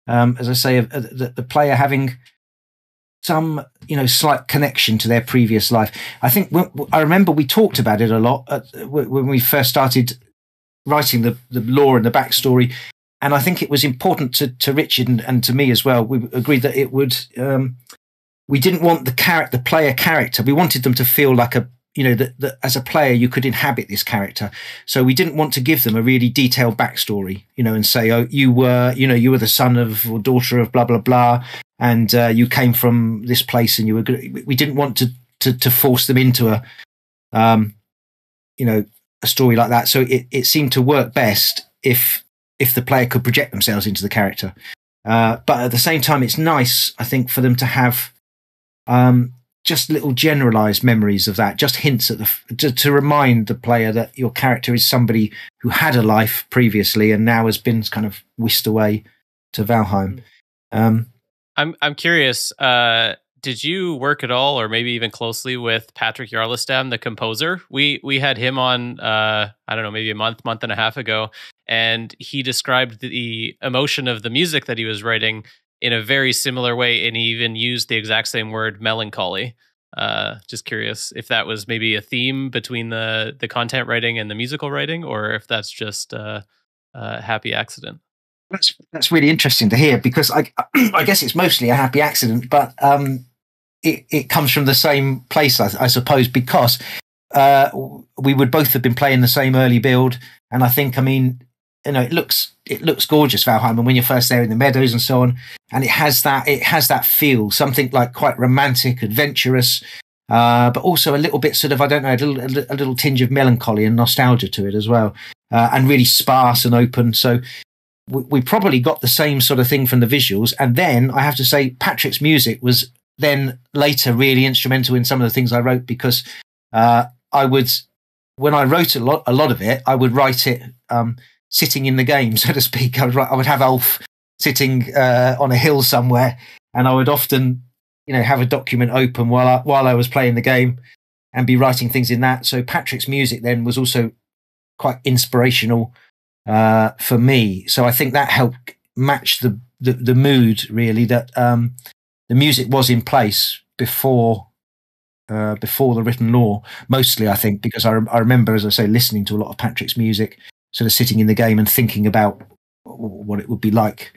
as I say, the player having some slight connection to their previous life. I think I remember we talked about it a lot when we first started writing the lore and the backstory, and I think it was important to Richard and to me as well. We agreed that it would. We didn't want the player character. We wanted them to feel like that as a player you could inhabit this character. So we didn't want to give them a really detailed backstory, and say, oh, you were the son of or daughter of blah blah blah, and you came from this place, and you were good. We didn't want to force them into a story like that. So it seemed to work best if the player could project themselves into the character. But at the same time, it's nice, I think, for them to have just little generalized memories of that, just hints at to remind the player that your character is somebody who had a life previously and now has been kind of whisked away to Valheim. I'm curious. Did you work at all, or maybe even closely, with Patrick Jarlestam, the composer? We had him on, I don't know, maybe a month and a half ago, and he described the emotion of the music that he was writing in a very similar way, and he even used the exact same word, melancholy. Just curious if that was maybe a theme between the content writing and the musical writing, or if that's just a happy accident. That's really interesting to hear, because I guess it's mostly a happy accident, but it comes from the same place, I suppose, because we would both have been playing the same early build, and I think, it looks gorgeous, Valheim, and when you're first there in the meadows and so on, and it has that feel, something like quite romantic, adventurous, but also a little bit sort of, I don't know, a little tinge of melancholy and nostalgia to it as well, and really sparse and open. So we probably got the same sort of thing from the visuals. And then I have to say, Patrick's music was then later really instrumental in some of the things I wrote, because when I wrote a lot of it, I would write it sitting in the game, so to speak. I would have Ulf sitting on a hill somewhere, and I would often, have a document open while I was playing the game and be writing things in that. So Patrick's music then was also quite inspirational for me. So I think that helped match the mood, really, that the music was in place before the written lore, mostly, I think, because I remember, as I say, listening to a lot of Patrick's music, sort of sitting in the game and thinking about what it would be like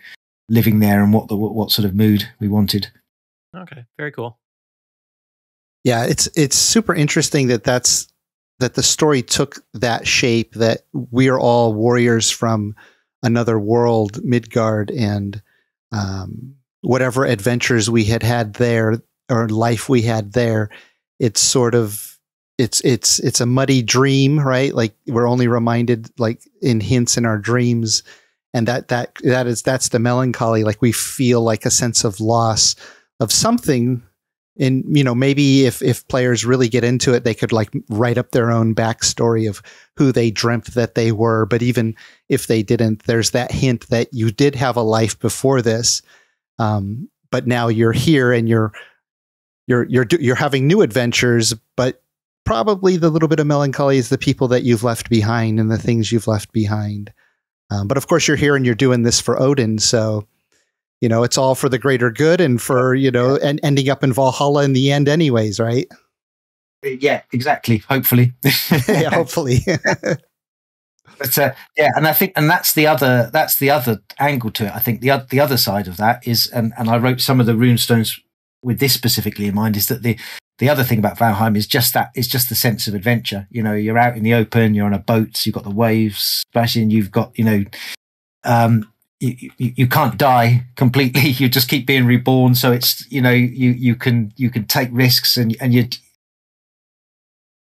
living there and what sort of mood we wanted. Okay, very cool. Yeah, it's super interesting that the story took that shape, that we're all warriors from another world, Midgard, and whatever adventures we had there, or life we had there. It's sort of it's a muddy dream, right? Like, we're only reminded like in hints in our dreams, and that's the melancholy. Like, we feel like a sense of loss of something. And, maybe if players really get into it, they could like write up their own backstory of who they dreamt that they were. But even if they didn't, there's that hint that you did have a life before this. But now you're here and you're having new adventures, but probably the little bit of melancholy is the people that you've left behind and the things you've left behind. But of course you're here and you're doing this for Odin. So, it's all for the greater good and for, and ending up in Valhalla in the end anyways, right? Yeah, exactly. Hopefully. Yeah, hopefully. But and I think, and that's the other angle to it. I think the other side of that is, and I wrote some of the Runestones with this specifically in mind, is that the other thing about Valheim is just the sense of adventure. You're out in the open, you're on a boat, you've got the waves splashing, you've got, you can't die completely. You just keep being reborn. So it's, you can take risks, and you.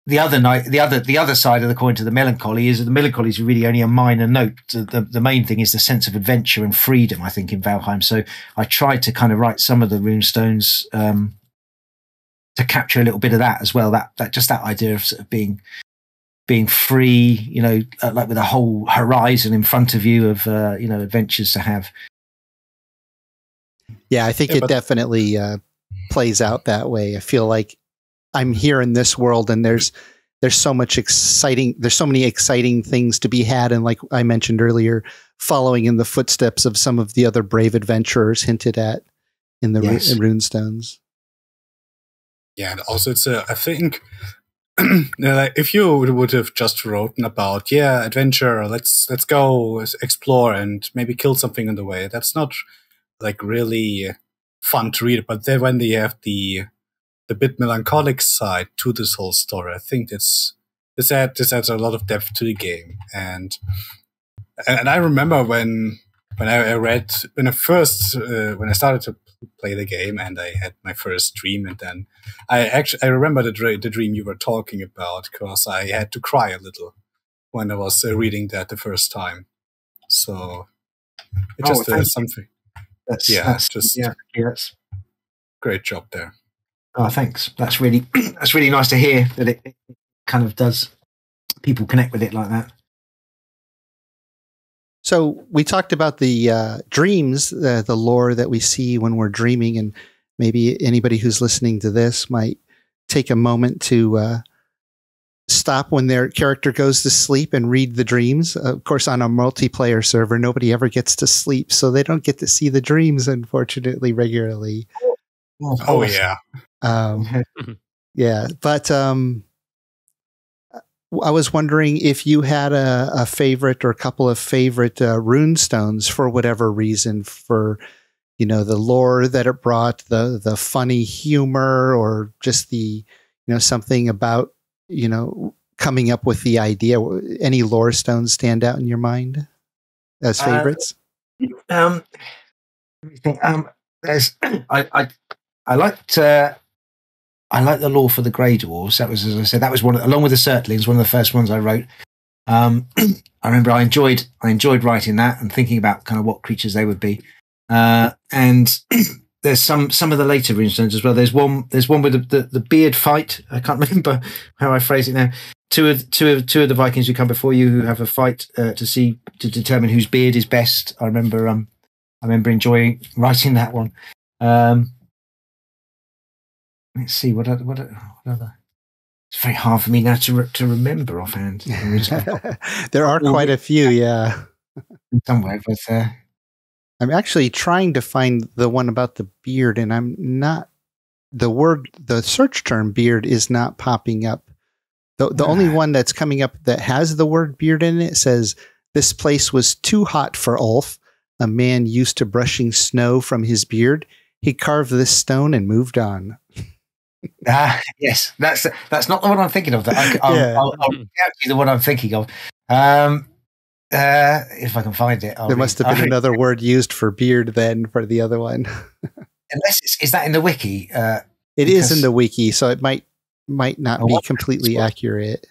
The other side of the coin to the melancholy is that the melancholy is really only a minor note. The main thing is the sense of adventure and freedom, I think, in Valheim. So I tried to kind of write some of the Runestones to capture a little bit of that as well. That just that idea of sort of being free, like with a whole horizon in front of you of adventures to have. Yeah, I think it definitely plays out that way. I feel like I'm here in this world, and there's so many exciting things to be had, and like I mentioned earlier, following in the footsteps of some of the other brave adventurers hinted at in the Runestones. Yeah, and also I think like if you would have just written about adventure, let's go explore and maybe kill something on the way, that's not like really fun to read. But then when they have the bit melancholic side to this whole story, I think this adds a lot of depth to the game. And I remember when I started to play the game and I had my first dream, and then I remember the dream you were talking about, because I had to cry a little when I was reading that the first time. So it just something. That's great job there. Oh, thanks. That's really nice to hear that it kind of does people connect with it like that. So we talked about the dreams, the lore that we see when we're dreaming, and maybe anybody who's listening to this might take a moment to stop when their character goes to sleep and read the dreams. Of course, on a multiplayer server, nobody ever gets to sleep, so they don't get to see the dreams, unfortunately, regularly. Oh yeah. Yeah, but I was wondering if you had a favorite or a couple of favorite runestones for whatever reason, for the lore that it brought, the funny humor, or just the something about coming up with the idea. Any lore stones stand out in your mind as favorites? Let me think. There's I like the lore for the Grey Dwarves. That was, as I said, that was one, along with the Surtlings, one of the first ones I wrote. I remember I enjoyed writing that and thinking about kind of what creatures they would be. And there's some of the later runestones as well. There's one with the beard fight. I can't remember how I phrase it now. Two of the Vikings who come before you who have a fight to determine whose beard is best. I remember enjoying writing that one. Let's see what other. It's very hard for me now to remember offhand. There are quite a few, yeah. Somewhere, but I'm actually trying to find the one about the beard, and I'm not. The search term beard is not popping up. The only one that's coming up that has the word beard in it says, "This place was too hot for Ulf. A man used to brushing snow from his beard. He carved this stone and moved on." Yes, that's not the one I'm thinking of. I'll get you the one I'm thinking of. If I can find it, there must have been another word used for beard then for the other one. Unless is that in the wiki? It is in the wiki, so it might not be completely accurate.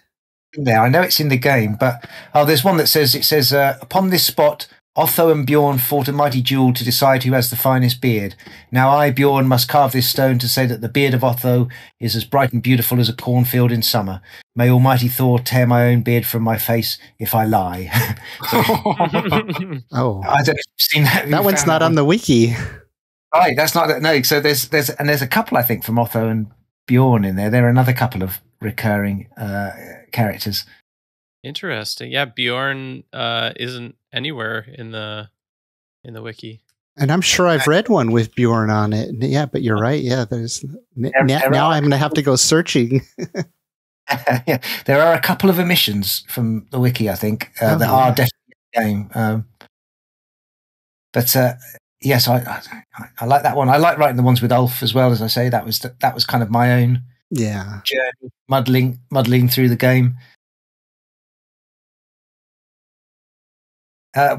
Yeah, I know it's in the game, but there's one that says upon this spot, Otho and Bjorn fought a mighty duel to decide who has the finest beard. Now I, Bjorn, must carve this stone to say that the beard of Otho is as bright and beautiful as a cornfield in summer. May Almighty Thor tear my own beard from my face if I lie. Oh, I don't know if you've seen that. That one's not on the wiki. Right, that's not no. So there's a couple, I think, from Otho and Bjorn in there. There are another couple of recurring characters. Interesting. Yeah, Bjorn isn't anywhere in the wiki. And I'm sure I've read one with Bjorn on it. Yeah, but you're right. Yeah, there's now I'm going to have to go searching. Yeah, there are a couple of omissions from the wiki, I think, that are definitely in the game. But yes, I like that one. I like writing the ones with Ulf as well. As I say, that was kind of my own journey, muddling through the game.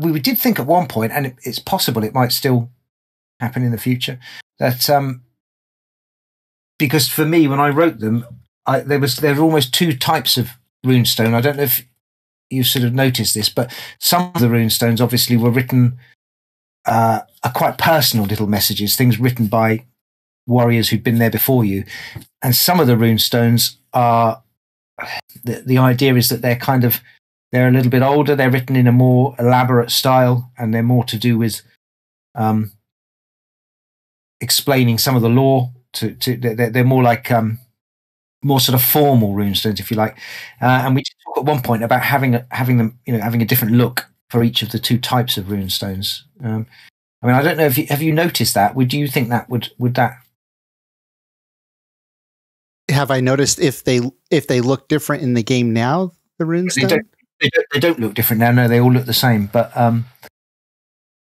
We did think at one point, and it's possible it might still happen in the future, that because for me, when I wrote them, there were almost two types of runestone. I don't know if you sort of noticed this, but some of the runestones obviously were written are quite personal little messages, things written by warriors who'd been there before you, and some of the runestones are the idea is that they're a little bit older. They're written in a more elaborate style, and they're more to do with explaining some of the lore. They're more like more sort of formal runestones, if you like. And we talked at one point about having them, having a different look for each of the two types of runestones. I mean, I don't know if have you noticed that? Would you think that would that? Have I noticed if they look different in the game now? The runestone? They don't look different now. No, they all look the same. But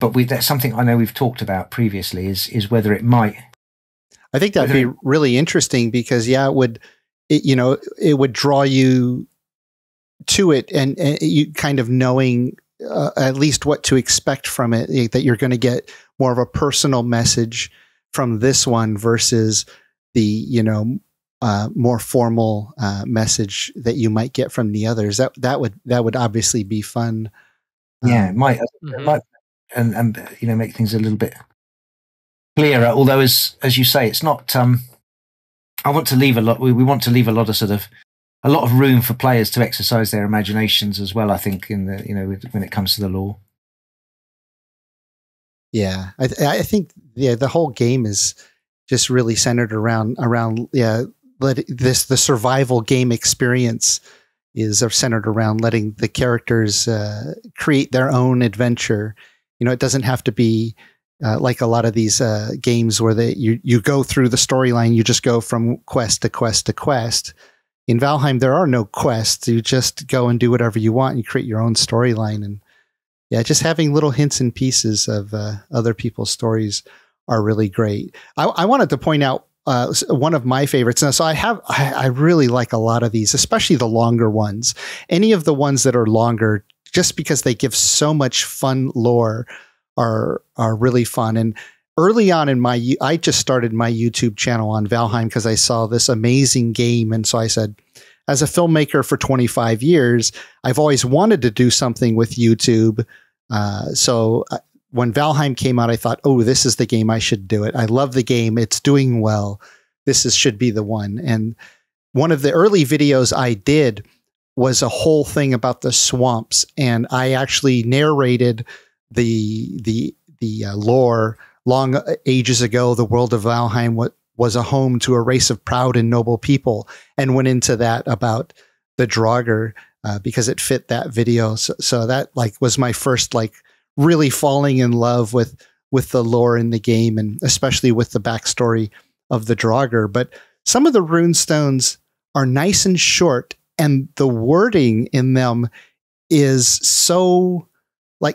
that's something I know we've talked about previously. Is whether it might. I think that'd be really interesting because it would draw you to it and you kind of knowing at least what to expect from it, that you're going to get more of a personal message from this one versus the, more formal message that you might get from the others. That would obviously be fun. Yeah, it might, and make things a little bit clearer. Although, as you say, it's not. I want to leave a lot. We want to leave a lot of room for players to exercise their imaginations as well. I think in the when it comes to the lore. Yeah, I think the whole game is just really centered around the survival game experience is centered around letting the characters create their own adventure. It doesn't have to be like a lot of these games where you go through the storyline. You just go from quest to quest to quest. In Valheim, there are no quests. You just go and do whatever you want. And you create your own storyline, and just having little hints and pieces of other people's stories are really great. I wanted to point out one of my favorites. Now, so I really like a lot of these, especially the longer ones. Any of the ones that are longer, just because they give so much fun lore, are really fun. And early on I just started my YouTube channel on Valheim because I saw this amazing game. And so I said, as a filmmaker for 25 years, I've always wanted to do something with YouTube. So when Valheim came out, I thought, oh, this is the game. I should do it. I love the game. It's doing well. Should be the one. And one of the early videos I did was a whole thing about the swamps. And I actually narrated the lore. Long ages ago, the world of Valheim was a home to a race of proud and noble people, and went into that about the Draugr because it fit that video. So that was my first really falling in love with the lore in the game, and especially with the backstory of the Draugr. But some of the runestones are nice and short, and the wording in them is so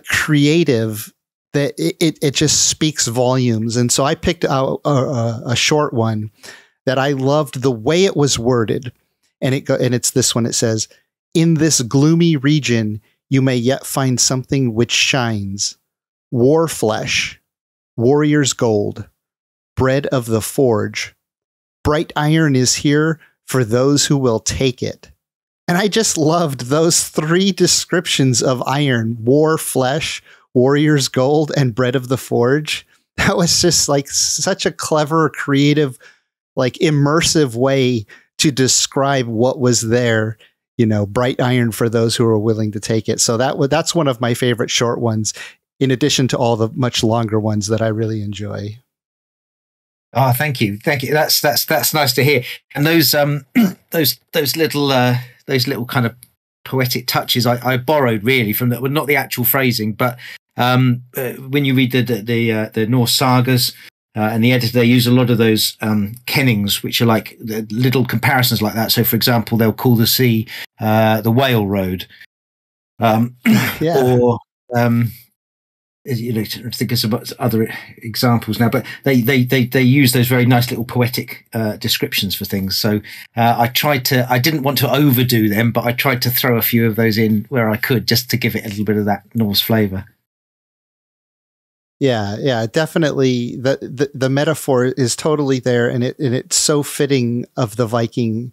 creative that it just speaks volumes. And so I picked out a short one that I loved the way it was worded. And it's this one. It says, "In this gloomy region, you may yet find something which shines. War flesh, warrior's gold, bread of the forge. Bright iron is here for those who will take it." And I just loved those three descriptions of iron: war flesh, warrior's gold, and bread of the forge. That was just such a clever, creative, immersive way to describe what was there. Bright iron for those who are willing to take it. So that's one of my favorite short ones, in addition to all the much longer ones that I really enjoy. Oh, thank you. That's nice to hear. And those little kind of poetic touches I borrowed really from not the actual phrasing, but when you read the Norse sagas and the editor, they use a lot of those kennings, which are like little comparisons like that. So, for example, they'll call the sea the Whale Road, or think of some other examples now. But they use those very nice little poetic descriptions for things. So I didn't want to overdo them, but I tried to throw a few of those in where I could, just to give it a little bit of that Norse flavor. Yeah, definitely. The metaphor is totally there, and it's so fitting of the Viking.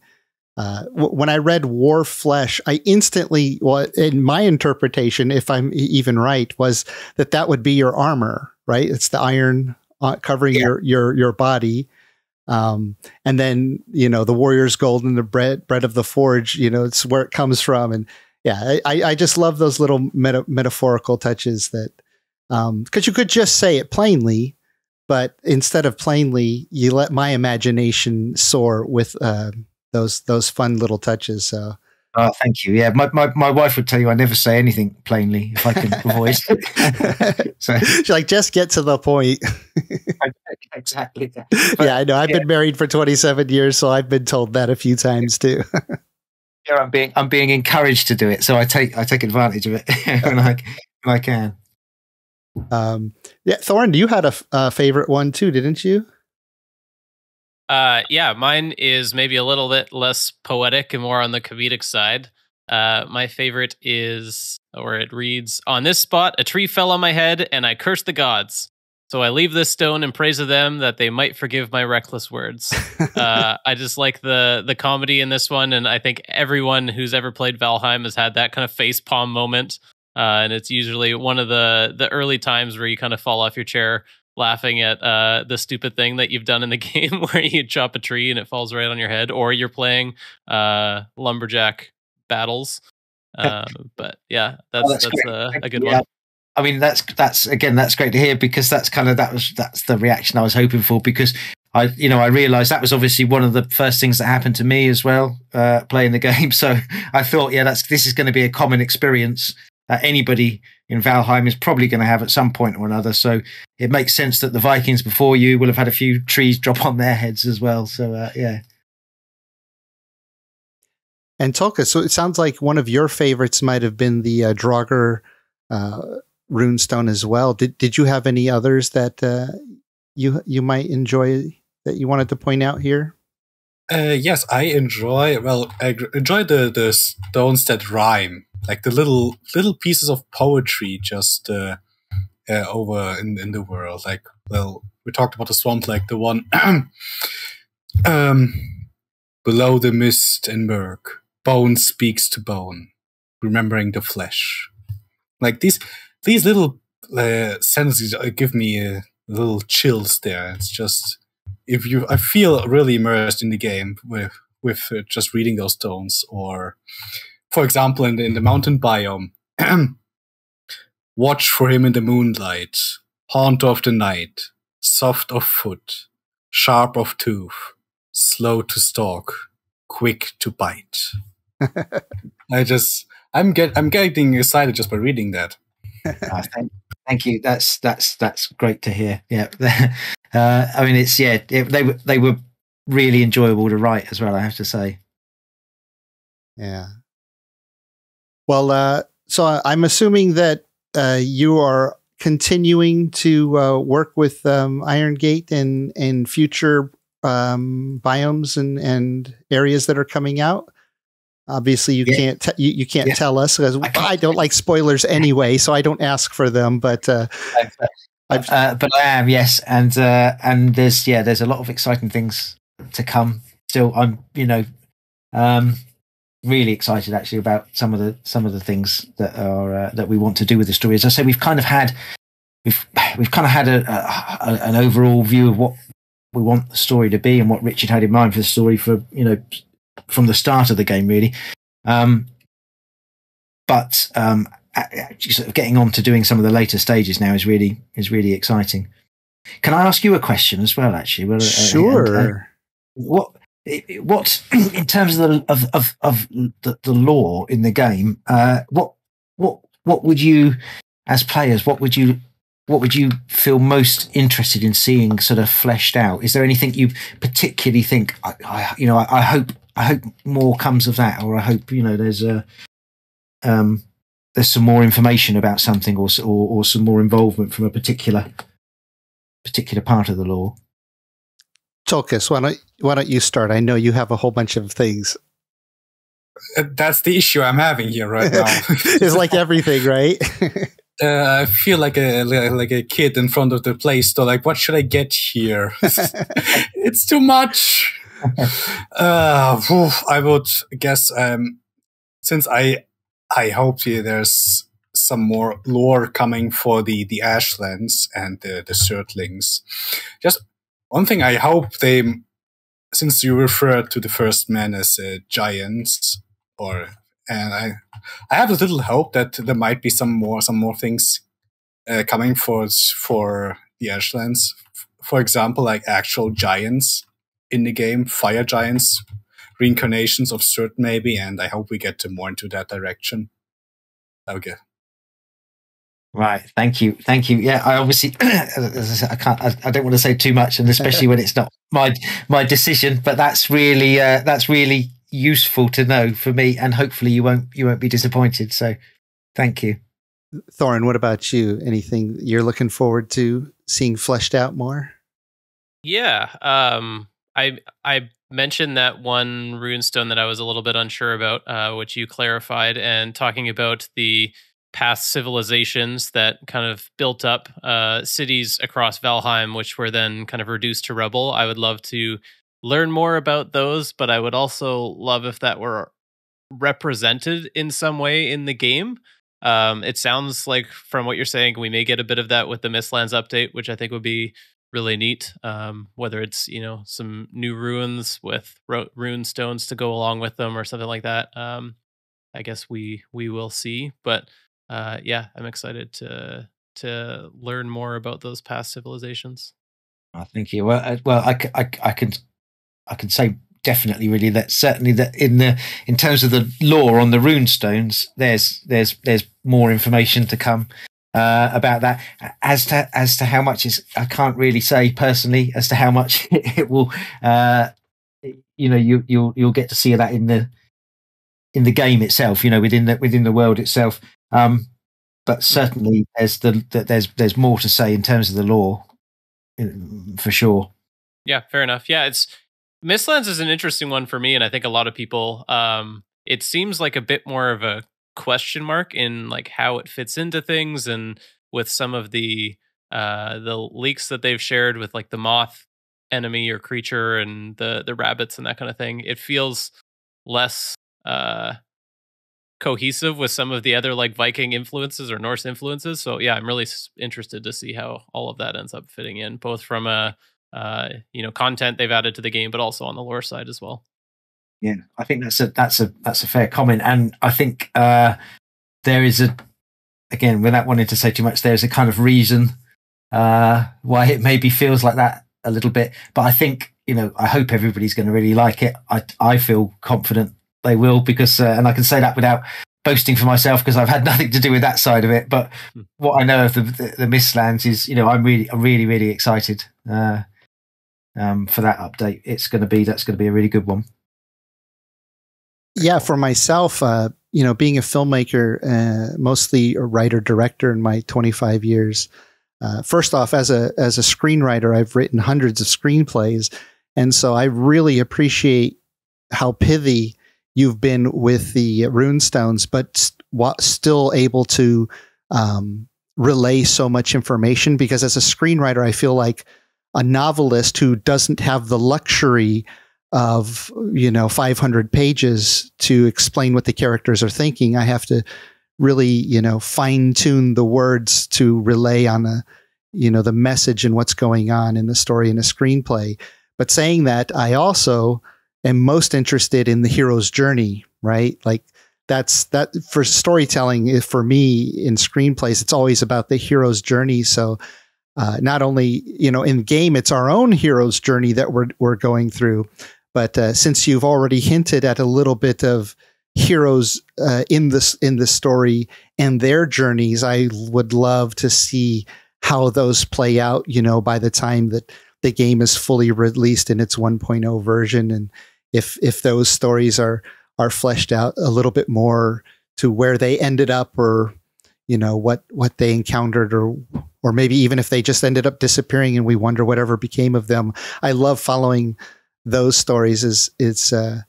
When I read war flesh, I instantly, in my interpretation, if I'm even right, was that would be your armor, right? It's the iron covering your body. And then, the warrior's gold and the bread of the forge, it's where it comes from. And I just love those little metaphorical touches that, because you could just say it plainly, but instead of plainly, you let my imagination soar with those fun little touches. So. Oh, thank you. Yeah, my wife would tell you I never say anything plainly if I can avoid it. So she's like, just get to the point. Exactly. But, yeah, I know. I've been married for 27 years, so I've been told that a few times too. Yeah, I'm being encouraged to do it, so I take advantage of it when I can. Yeah, Thorin, you had a favorite one too, didn't you? Yeah, mine is maybe a little bit less poetic and more on the comedic side. My favorite is, or it reads, "On this spot, a tree fell on my head, and I cursed the gods. So I leave this stone in praise of them, that they might forgive my reckless words." I just like the comedy in this one, and I think everyone who's ever played Valheim has had that kind of facepalm moment. And it's usually one of the early times where you kind of fall off your chair laughing at the stupid thing that you've done in the game where you chop a tree and it falls right on your head, or you're playing lumberjack battles. But yeah, that's a good one. I mean, that's great to hear, because that's the reaction I was hoping for, because I realized that was obviously one of the first things that happened to me as well, playing the game. So I thought, this is going to be a common experience that anybody in Valheim is probably going to have at some point or another. So it makes sense that the Vikings before you will have had a few trees drop on their heads as well. So yeah. And Tolka, so it sounds like one of your favorites might have been the Draugr runestone as well. Did you have any others that you might enjoy that you wanted to point out here? Yes, I enjoy the stones that rhyme, like the little pieces of poetry just over in the world. Like, well, we talked about the swamp, like the one below the mist and murk, bone speaks to bone, remembering the flesh. Like these little sentences give me little chills there. It's just, I feel really immersed in the game with just reading those stones. Or, for example, in the mountain biome, watch for him in the moonlight, haunt of the night, soft of foot, sharp of tooth, slow to stalk, quick to bite. I'm getting excited just by reading that. Thank you. That's great to hear. Yeah. I mean, they were really enjoyable to write as well, I have to say. Yeah. Well, so I'm assuming that you are continuing to work with Iron Gate in future biomes and areas that are coming out. Obviously, you can't tell us, because I don't like spoilers anyway, so I don't ask for them. But but I am, yes, and there's a lot of exciting things to come. Still, I'm really excited actually about some of the things that are that we want to do with the story. As I say, we've kind of had an overall view of what we want the story to be and what Richard had in mind for the story for from the start of the game, really. But actually sort of getting on to doing some of the later stages now is really exciting. Can I ask you a question as well, actually? Well, sure. What in terms of the lore in the game, what would you, as players, what would you feel most interested in seeing sort of fleshed out? Is there anything you particularly think, I hope more comes of that, or I hope there's some more information about something, or some more involvement from a particular part of the lore? Tolkis, why don't you start? I know you have a whole bunch of things. That's the issue I'm having here right now. It's like everything, right? I feel like a kid in front of the Play Store. Like, what should I get here? It's too much. I would guess, since I hope there's some more lore coming for the Ashlands and the Surtlings. Just one thing I hope since you referred to the first men as giants, and I have a little hope that there might be some more things coming for the Ashlands. For example, like actual giants in the game, fire giants, reincarnations of Surt maybe, and I hope we get to more into that direction. Okay. Right. Thank you. Yeah, I obviously, as I can't. I don't want to say too much, and especially when it's not my decision. But that's really useful to know for me, and hopefully you won't be disappointed. So, thank you, Thorin. What about you? Anything you're looking forward to seeing fleshed out more? Yeah. I mentioned that one runestone that I was a little bit unsure about, which you clarified, and talking about the past civilizations that kind of built up cities across Valheim, which were then kind of reduced to rubble. I would love to learn more about those, but I would also love if that were represented in some way in the game. It sounds like from what you're saying, we may get a bit of that with the Mistlands update, which I think would be really neat. Whether it's, some new ruins with rune stones to go along with them or something like that. I guess we will see, but yeah, I'm excited to learn more about those past civilizations. I think you. Well, I can say definitely, really, that certainly that in terms of the lore on the runestones, there's more information to come about that. As to how much is, I can't really say personally as to how much it will. You'll get to see that in the game itself. Within the world itself. But certainly there's more to say in terms of the lore, for sure. Yeah, fair enough. Yeah, Mistlands is an interesting one for me, and I think a lot of people. It seems like a bit more of a question mark in like how it fits into things, and with some of the leaks that they've shared with like the moth enemy or creature and the rabbits and that kind of thing. It feels less cohesive with some of the other like Viking influences or Norse influences. So yeah, I'm really interested to see how all of that ends up fitting in, both from a content they've added to the game, but also on the lore side as well. Yeah, I think that's a fair comment, and I think there is again, without wanting to say too much, there's a kind of reason why it maybe feels like that a little bit. But I think I hope everybody's going to really like it. I feel confident they will, because and I can say that without boasting for myself, because I've had nothing to do with that side of it. But what I know of the Mistlands is, I'm really excited for that update. That's going to be a really good one. Yeah, for myself, being a filmmaker, mostly a writer director in my 25 years. First off, as a screenwriter, I've written hundreds of screenplays, and so I really appreciate how pithy you've been with the runestones, but still able to relay so much information. Because as a screenwriter, I feel like a novelist who doesn't have the luxury of 500 pages to explain what the characters are thinking. I have to really fine tune the words to relay on the message and what's going on in the story in a screenplay. But saying that, I also am most interested in the hero's journey, right? Like that for storytelling, for me in screenplays, it's always about the hero's journey. So not only in game, it's our own hero's journey that we're going through, but since you've already hinted at a little bit of heroes in the story and their journeys, I would love to see how those play out. By the time that the game is fully released in its 1.0 version, and if those stories are fleshed out a little bit more to where they ended up, or what they encountered, or maybe even if they just ended up disappearing and we wonder whatever became of them. I love following those stories. It's a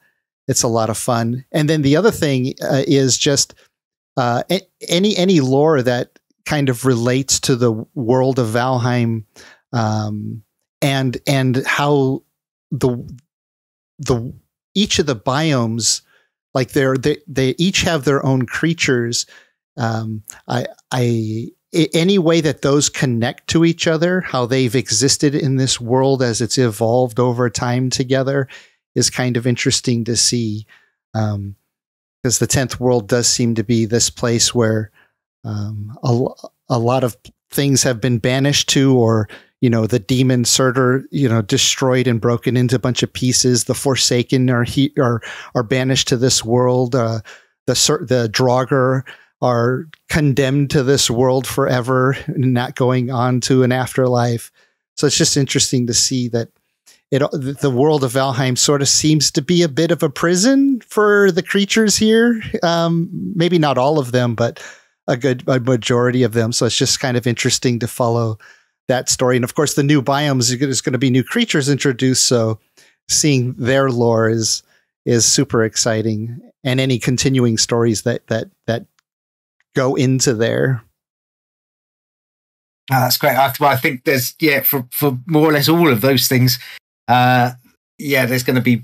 lot of fun. And then the other thing is just any lore that kind of relates to the world of Valheim, and how the each of the biomes, like they each have their own creatures. Any way that those connect to each other, how they've existed in this world as it's evolved over time together, is kind of interesting to see. Because the 10th world does seem to be this place where a lot of things have been banished to, or the demon Surtur, destroyed and broken into a bunch of pieces. The Forsaken are banished to this world. The Draugr are condemned to this world forever, not going on to an afterlife. So it's just interesting to see that the world of Valheim sort of seems to be a bit of a prison for the creatures here. Maybe not all of them, but a majority of them. So it's just kind of interesting to follow that story. And of course, the new biomes, there's going to be new creatures introduced. So seeing their lore is super exciting, and any continuing stories that go into there. Oh, that's great. I think there's for more or less all of those things. There's going to be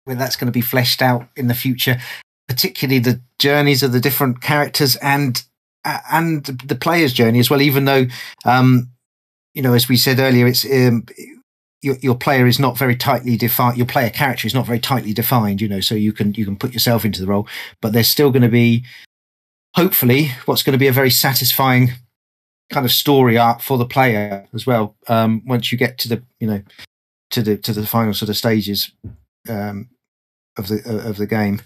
that's going to be fleshed out in the future, particularly the journeys of the different characters and the player's journey as well. Even though, as we said earlier, it's your player is not very tightly defined. Your player character is not very tightly defined. So you can put yourself into the role, but there's still going to be, hopefully, what's going to be a very satisfying kind of story arc for the player as well. Once you get to the to the final sort of stages of the game.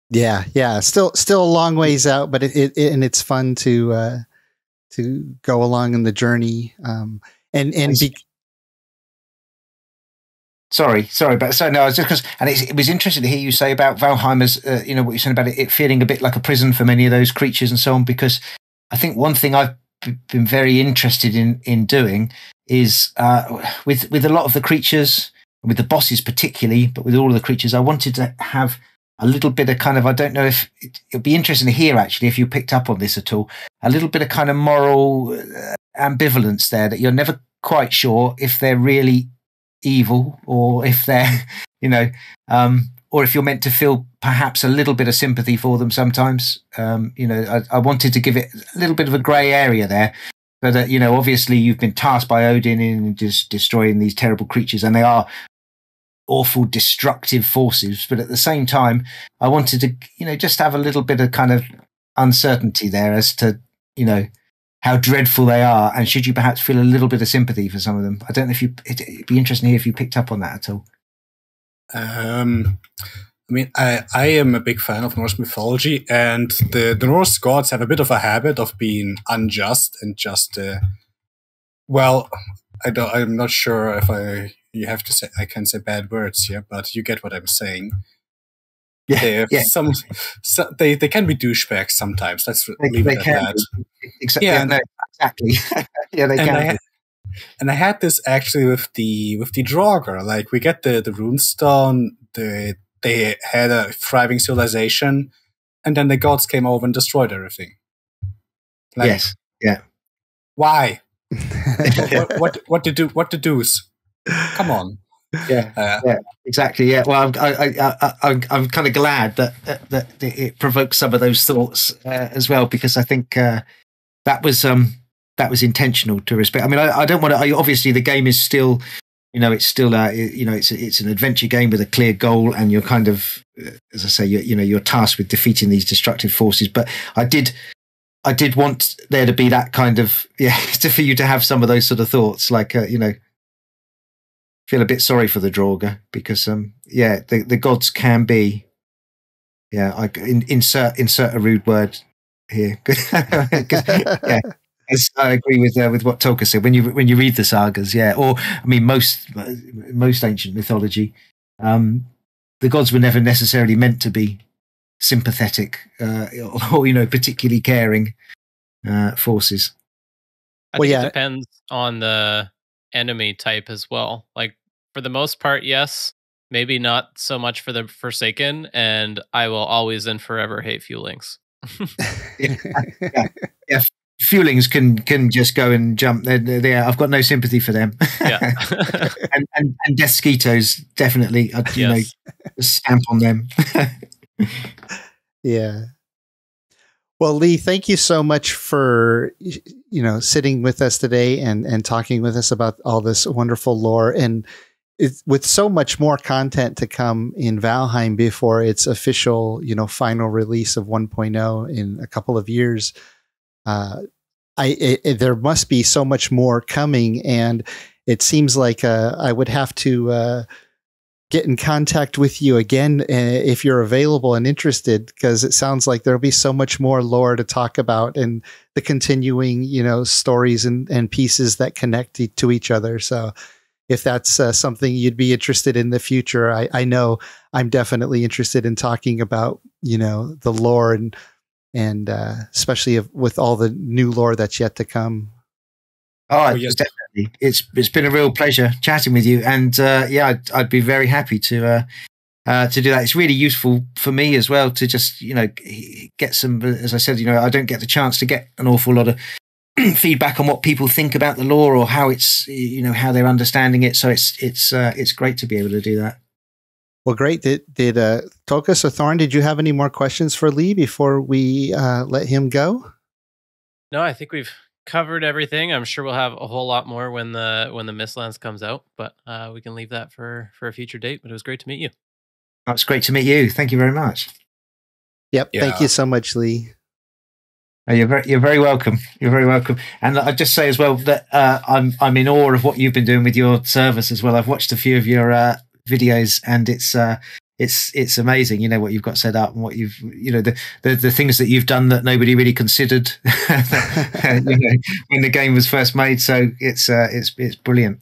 Yeah. Still a long ways out, but it's fun to go along in the journey. Sorry, but no, I was just because, and it was interesting to hear you say about Valheim as what you're saying about it feeling a bit like a prison for many of those creatures and so on. Because I think one thing I've been very interested in doing is with a lot of the creatures, with the bosses particularly, but with all of the creatures, I wanted to have a little bit of kind of, I don't know if it'd be interesting to hear actually if you picked up on this at all, a little bit of kind of moral ambivalence there, that you're never quite sure if they're really evil or if they're, or if you're meant to feel perhaps a little bit of sympathy for them sometimes. I wanted to give it a little bit of a grey area there. But, obviously you've been tasked by Odin in just destroying these terrible creatures, and they are awful destructive forces. But at the same time, I wanted to, just have a little bit of kind of uncertainty there as to, how dreadful they are. And should you perhaps feel a little bit of sympathy for some of them? I don't know if it'd be interesting to hear if you picked up on that at all. I am a big fan of Norse mythology, and the Norse gods have a bit of a habit of being unjust and just, I'm not sure if I can say bad words here, but you get what I'm saying. Yeah, they can be douchebags sometimes. Let's leave it at that. Exactly. Yeah, they can. And I had this actually with the Draugr. Like, we get the Runestone. They had a thriving civilization, and then the gods came over and destroyed everything. Like, yes. Yeah. Why? What to do's? Come on. Yeah, exactly. Yeah. Well, I'm kind of glad that it provokes some of those thoughts as well, because I think that was intentional to respect. I mean, I don't want to. Obviously, the game is still, it's still, it's an adventure game with a clear goal, and you're kind of, as I say, you're tasked with defeating these destructive forces. But I did want there to be that kind of, for you to have some of those sort of thoughts, like feel a bit sorry for the Draugr, because the gods can be, I insert a rude word here. Yes, I agree with what Tolkien said. When you read the sagas, or I mean most ancient mythology, the gods were never necessarily meant to be sympathetic or particularly caring forces. I think it depends on the enemy type as well. Like, for the most part, yes. Maybe not so much for the Forsaken, and I will always and forever hate Fuelings. Yeah. Fuelings can just go and jump. They're I've got no sympathy for them. Yeah. and Desquitos definitely, stamp on them. Yeah. Well, Lee, thank you so much for sitting with us today and talking with us about all this wonderful lore, and with so much more content to come in Valheim before its official final release of 1.0 in a couple of years. there must be so much more coming, and it seems like I would have to get in contact with you again if you're available and interested, because it sounds like there'll be so much more lore to talk about and the continuing, stories and pieces that connect to each other. So if that's something you'd be interested in the future, I know I'm definitely interested in talking about, the lore and especially with all the new lore that's yet to come. Oh, yes, definitely. It's been a real pleasure chatting with you, and I'd be very happy to do that. It's really useful for me as well to just get some. As I said, I don't get the chance to get an awful lot of feedback on what people think about the lore or how it's how they're understanding it. So it's great to be able to do that. Well, great. Did Tokus or Thorn, did you have any more questions for Lee before we let him go? No, I think we've covered everything. I'm sure we'll have a whole lot more when the Mistlands comes out, but we can leave that for a future date. But it was great to meet you. It's great to meet you. Thank you very much. Yep. Yeah. Thank you so much, Lee. You're very welcome. You're very welcome. And I'd just say as well that I'm in awe of what you've been doing with your service as well. I've watched a few of your videos, and it's amazing, what you've got set up and what you've, the things that you've done that nobody really considered, when the game was first made. So it's brilliant.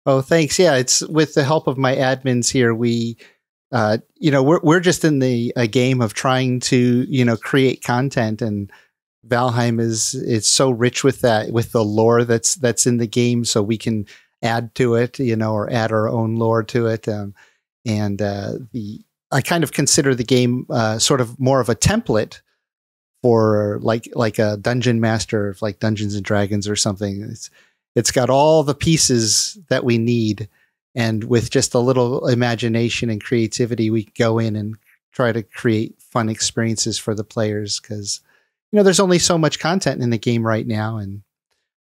Oh, thanks. Yeah. It's with the help of my admins here. We, we're just in a game of trying to, create content, and Valheim is so rich with that, with the lore that's in the game. So we can add to it, or add our own lore to it. I kind of consider the game sort of more of a template for like a dungeon master of like Dungeons and Dragons or something. It's got all the pieces that we need, and with just a little imagination and creativity, we go in and try to create fun experiences for the players, because there's only so much content in the game right now, and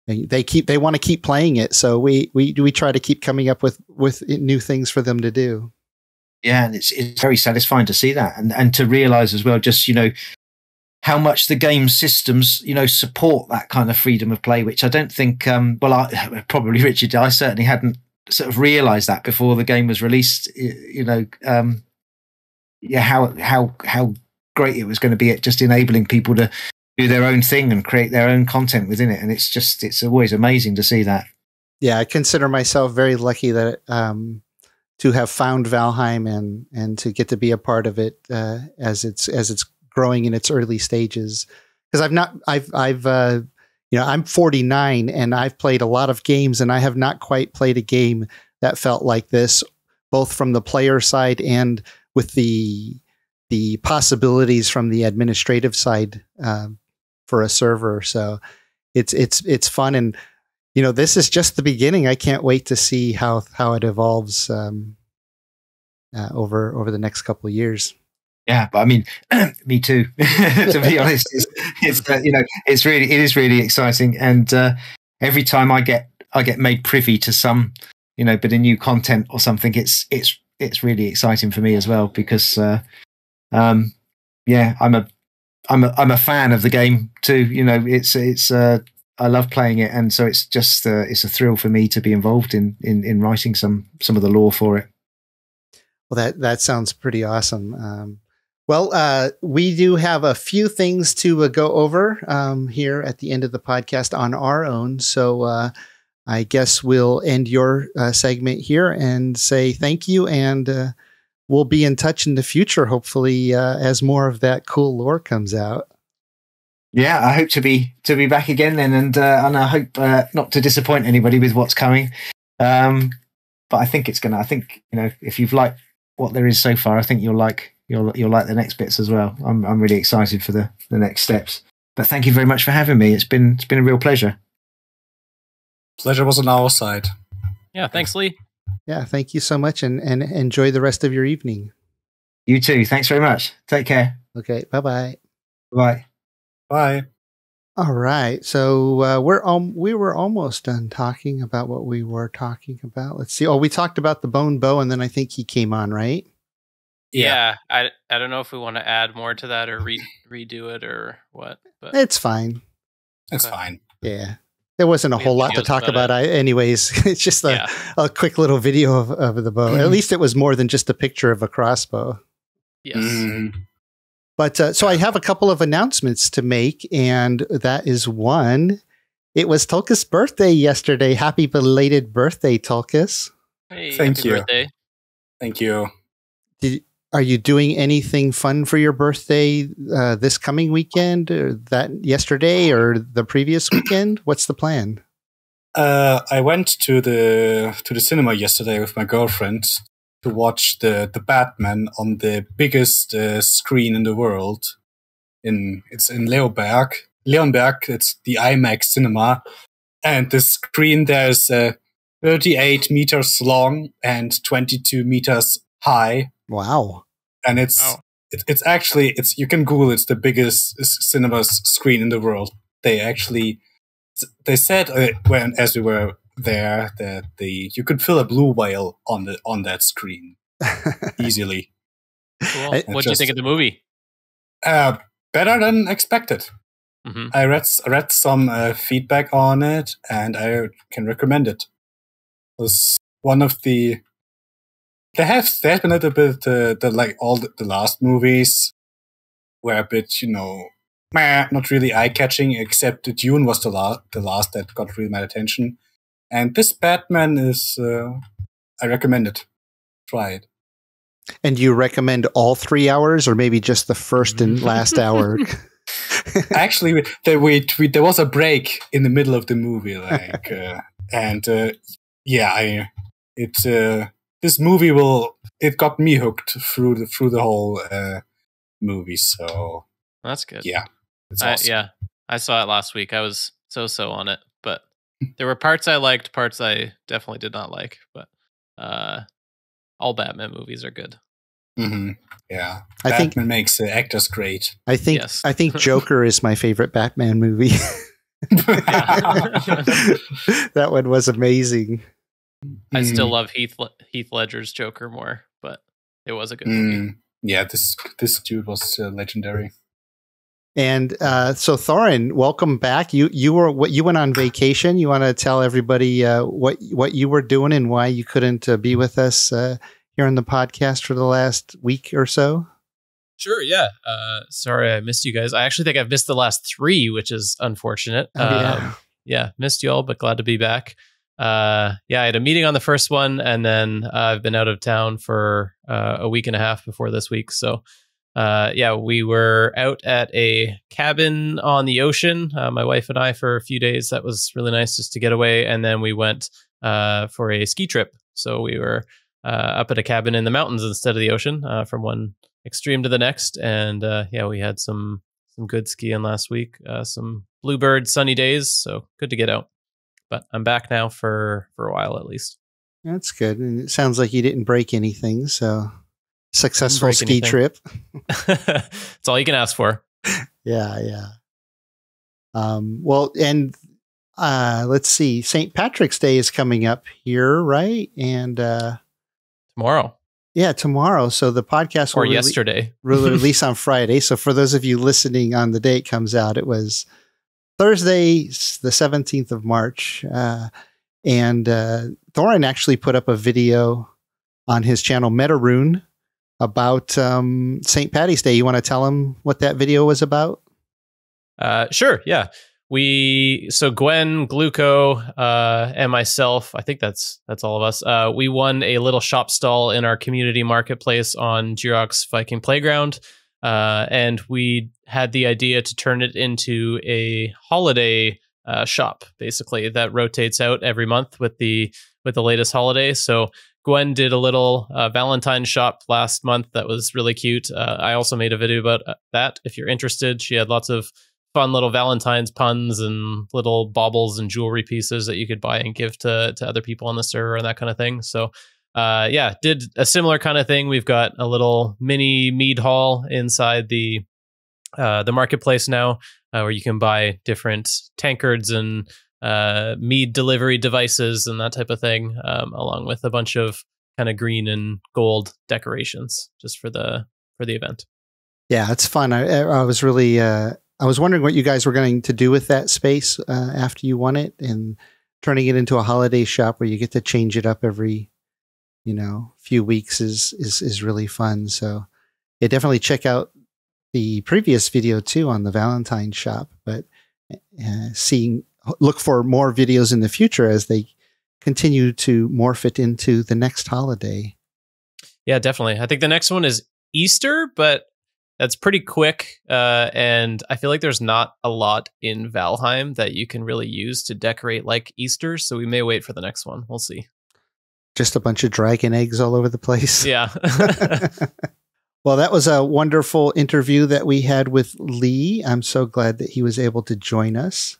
they want to keep playing it. So we try to keep coming up with new things for them to do. Yeah, and it's very satisfying to see that, and to realize as well, just how much the game systems support that kind of freedom of play, which I don't think probably Richard, I certainly hadn't sort of realized that before the game was released. How great it was going to be at just enabling people to do their own thing and create their own content within it, and it's always amazing to see that. Yeah, I consider myself very lucky that to have found Valheim and to get to be a part of it as it's growing in its early stages. Because I'm 49 and I've played a lot of games, and I have not quite played a game that felt like this, both from the player side and with the possibilities from the administrative side for a server. So it's fun, and this is just the beginning. I can't wait to see how it evolves over the next couple of years. Yeah, but I mean, me too. To be honest, it is really exciting, and every time I get made privy to some bit of new content or something, it's really exciting for me as well, because I'm a fan of the game too. I love playing it, and so it's just it's a thrill for me to be involved in writing some of the lore for it. Well, that sounds pretty awesome. We do have a few things to go over here at the end of the podcast on our own. So I guess we'll end your segment here and say thank you, and we'll be in touch in the future, hopefully, as more of that cool lore comes out. Yeah, I hope to be back again then, and I hope not to disappoint anybody with what's coming. But I think it's gonna. I think if you've liked what there is so far, I think you'll like the next bits as well. I'm really excited for the next steps. But thank you very much for having me. It's been a real pleasure. Pleasure was on our side. Yeah, thanks, Lee. Yeah, thank you so much, and enjoy the rest of your evening. You too. Thanks very much. Take care. Okay, bye-bye. Bye. Bye. All right, so we were almost done talking about what we were talking about. Let's see. Oh, we talked about the bone bow, and then I think he came on, right? Yeah, I don't know if we want to add more to that or redo it or what. But it's fine. That's Okay. fine. Yeah. There wasn't a We whole have lot to videos talk about about. Anyways, it's just a quick little video of the bow. At least it was more than just a picture of a crossbow. Yes. Mm. But so I have a couple of announcements to make, and that is one. It was Tulkas' birthday yesterday. Happy belated birthday, Tulkas. Hey, Thank happy you. birthday. Thank you. Are you doing anything fun for your birthday this coming weekend, or that yesterday, or the previous weekend? What's the plan? I went to the cinema yesterday with my girlfriend to watch the Batman on the biggest screen in the world. It's in Leonberg. It's the IMAX cinema, and the screen there is 38 meters long and 22 meters high. Wow. And it's actually you can Google it's the biggest cinema screen in the world. They said as we were there that you could fill a blue whale on that screen easily. Cool. What do you think of the movie? Better than expected. Mm-hmm. I read some feedback on it, and I can recommend it. It was one of the. There has been a little bit like all the last movies were a bit, not really eye catching. Except that Dune was the last that got really my attention, and this Batman is. I recommend it. Try it. And you recommend all 3 hours, or maybe just the first and last hour? Actually, there was a break in the middle of the movie, this movie it got me hooked through the whole movie. So That's good. Yeah, it's awesome. I saw it last week. I was so on it, but there were parts I liked, parts I definitely did not like. But all Batman movies are good. Mm-hmm. Yeah, I think makes actors great. I think Joker is my favorite Batman movie. That one was amazing. I still love Heath Ledger's Joker more, but it was a good movie. Yeah, this dude was legendary. And so, Thorin, welcome back. You went on vacation. You want to tell everybody what you were doing and why you couldn't be with us here on the podcast for the last week or so? Sure, yeah. Sorry I missed you guys. I actually think I've missed the last 3, which is unfortunate. Yeah, missed you all, but glad to be back. I had a meeting on the first one, and then I've been out of town for a week and a half before this week. So, we were out at a cabin on the ocean, my wife and I, for a few days. That was really nice just to get away. And then we went for a ski trip. So we were up at a cabin in the mountains instead of the ocean, from one extreme to the next. And we had some good skiing last week, some bluebird sunny days. So good to get out. But I'm back now for a while at least. That's good. And it sounds like you didn't break anything. So successful ski trip. That's all you can ask for. Yeah. Let's see. St. Patrick's Day is coming up here, right? And tomorrow. Yeah, tomorrow. So the podcast will yesterday release on Friday. So for those of you listening on the day it comes out, it was Thursday, the 17th of March. And Thorin actually put up a video on his channel, MetaRune, about St. Paddy's Day. You want to tell him what that video was about? Sure, yeah. So Gwen, Gluco, and myself, I think that's all of us. We won a little shop stall in our community marketplace on Jiroc's Viking Playground. And we had the idea to turn it into a holiday shop, basically, that rotates out every month with the latest holiday. So Gwen did a little Valentine shop last month that was really cute. I also made a video about that. If you're interested, she had lots of fun little Valentine's puns and little baubles and jewelry pieces that you could buy and give to other people on the server and that kind of thing. So did a similar kind of thing. We've got a little mini mead hall inside the marketplace now, where you can buy different tankards and mead delivery devices and that type of thing, along with a bunch of kind of green and gold decorations just for the event. Yeah, it's fun. I was really I was wondering what you guys were going to do with that space after you won it, and turning it into a holiday shop where you get to change it up every, few weeks is really fun. So yeah, definitely check out the previous video too on the Valentine shop, but look for more videos in the future as they continue to morph it into the next holiday. Yeah, definitely. I think the next one is Easter, but that's pretty quick. And I feel like there's not a lot in Valheim that you can really use to decorate like Easter. So we may wait for the next one. We'll see. Just a bunch of dragon eggs all over the place. Yeah. Well, that was a wonderful interview that we had with Lee. I'm so glad that he was able to join us.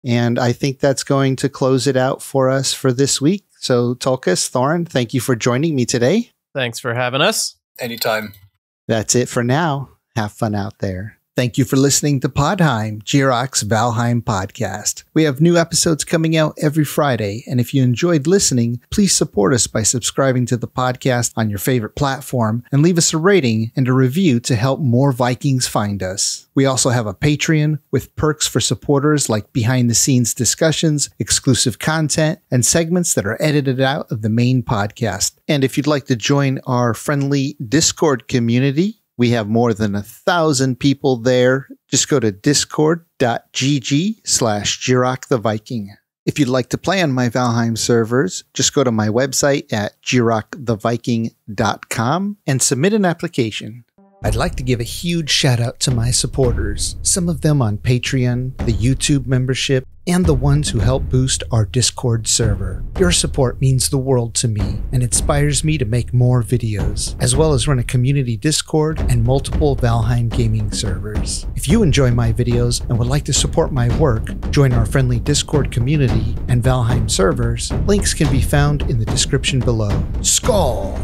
And I think that's going to close it out for us for this week. So Tulkas, Thorin, thank you for joining me today. Thanks for having us. Anytime. That's it for now. Have fun out there. Thank you for listening to Podheim, Jiroc's Valheim podcast. We have new episodes coming out every Friday, and if you enjoyed listening, please support us by subscribing to the podcast on your favorite platform and leave us a rating and a review to help more Vikings find us. We also have a Patreon with perks for supporters like behind-the-scenes discussions, exclusive content, and segments that are edited out of the main podcast. And if you'd like to join our friendly Discord community, we have more than 1,000 people there. Just go to discord.gg/Jiroc the Viking. If you'd like to play on my Valheim servers, just go to my website at jiroctheviking.com and submit an application. I'd like to give a huge shout out to my supporters, some of them on Patreon, the YouTube membership, and the ones who help boost our Discord server. Your support means the world to me and inspires me to make more videos, as well as run a community Discord and multiple Valheim gaming servers. If you enjoy my videos and would like to support my work, join our friendly Discord community and Valheim servers. Links can be found in the description below. Skål!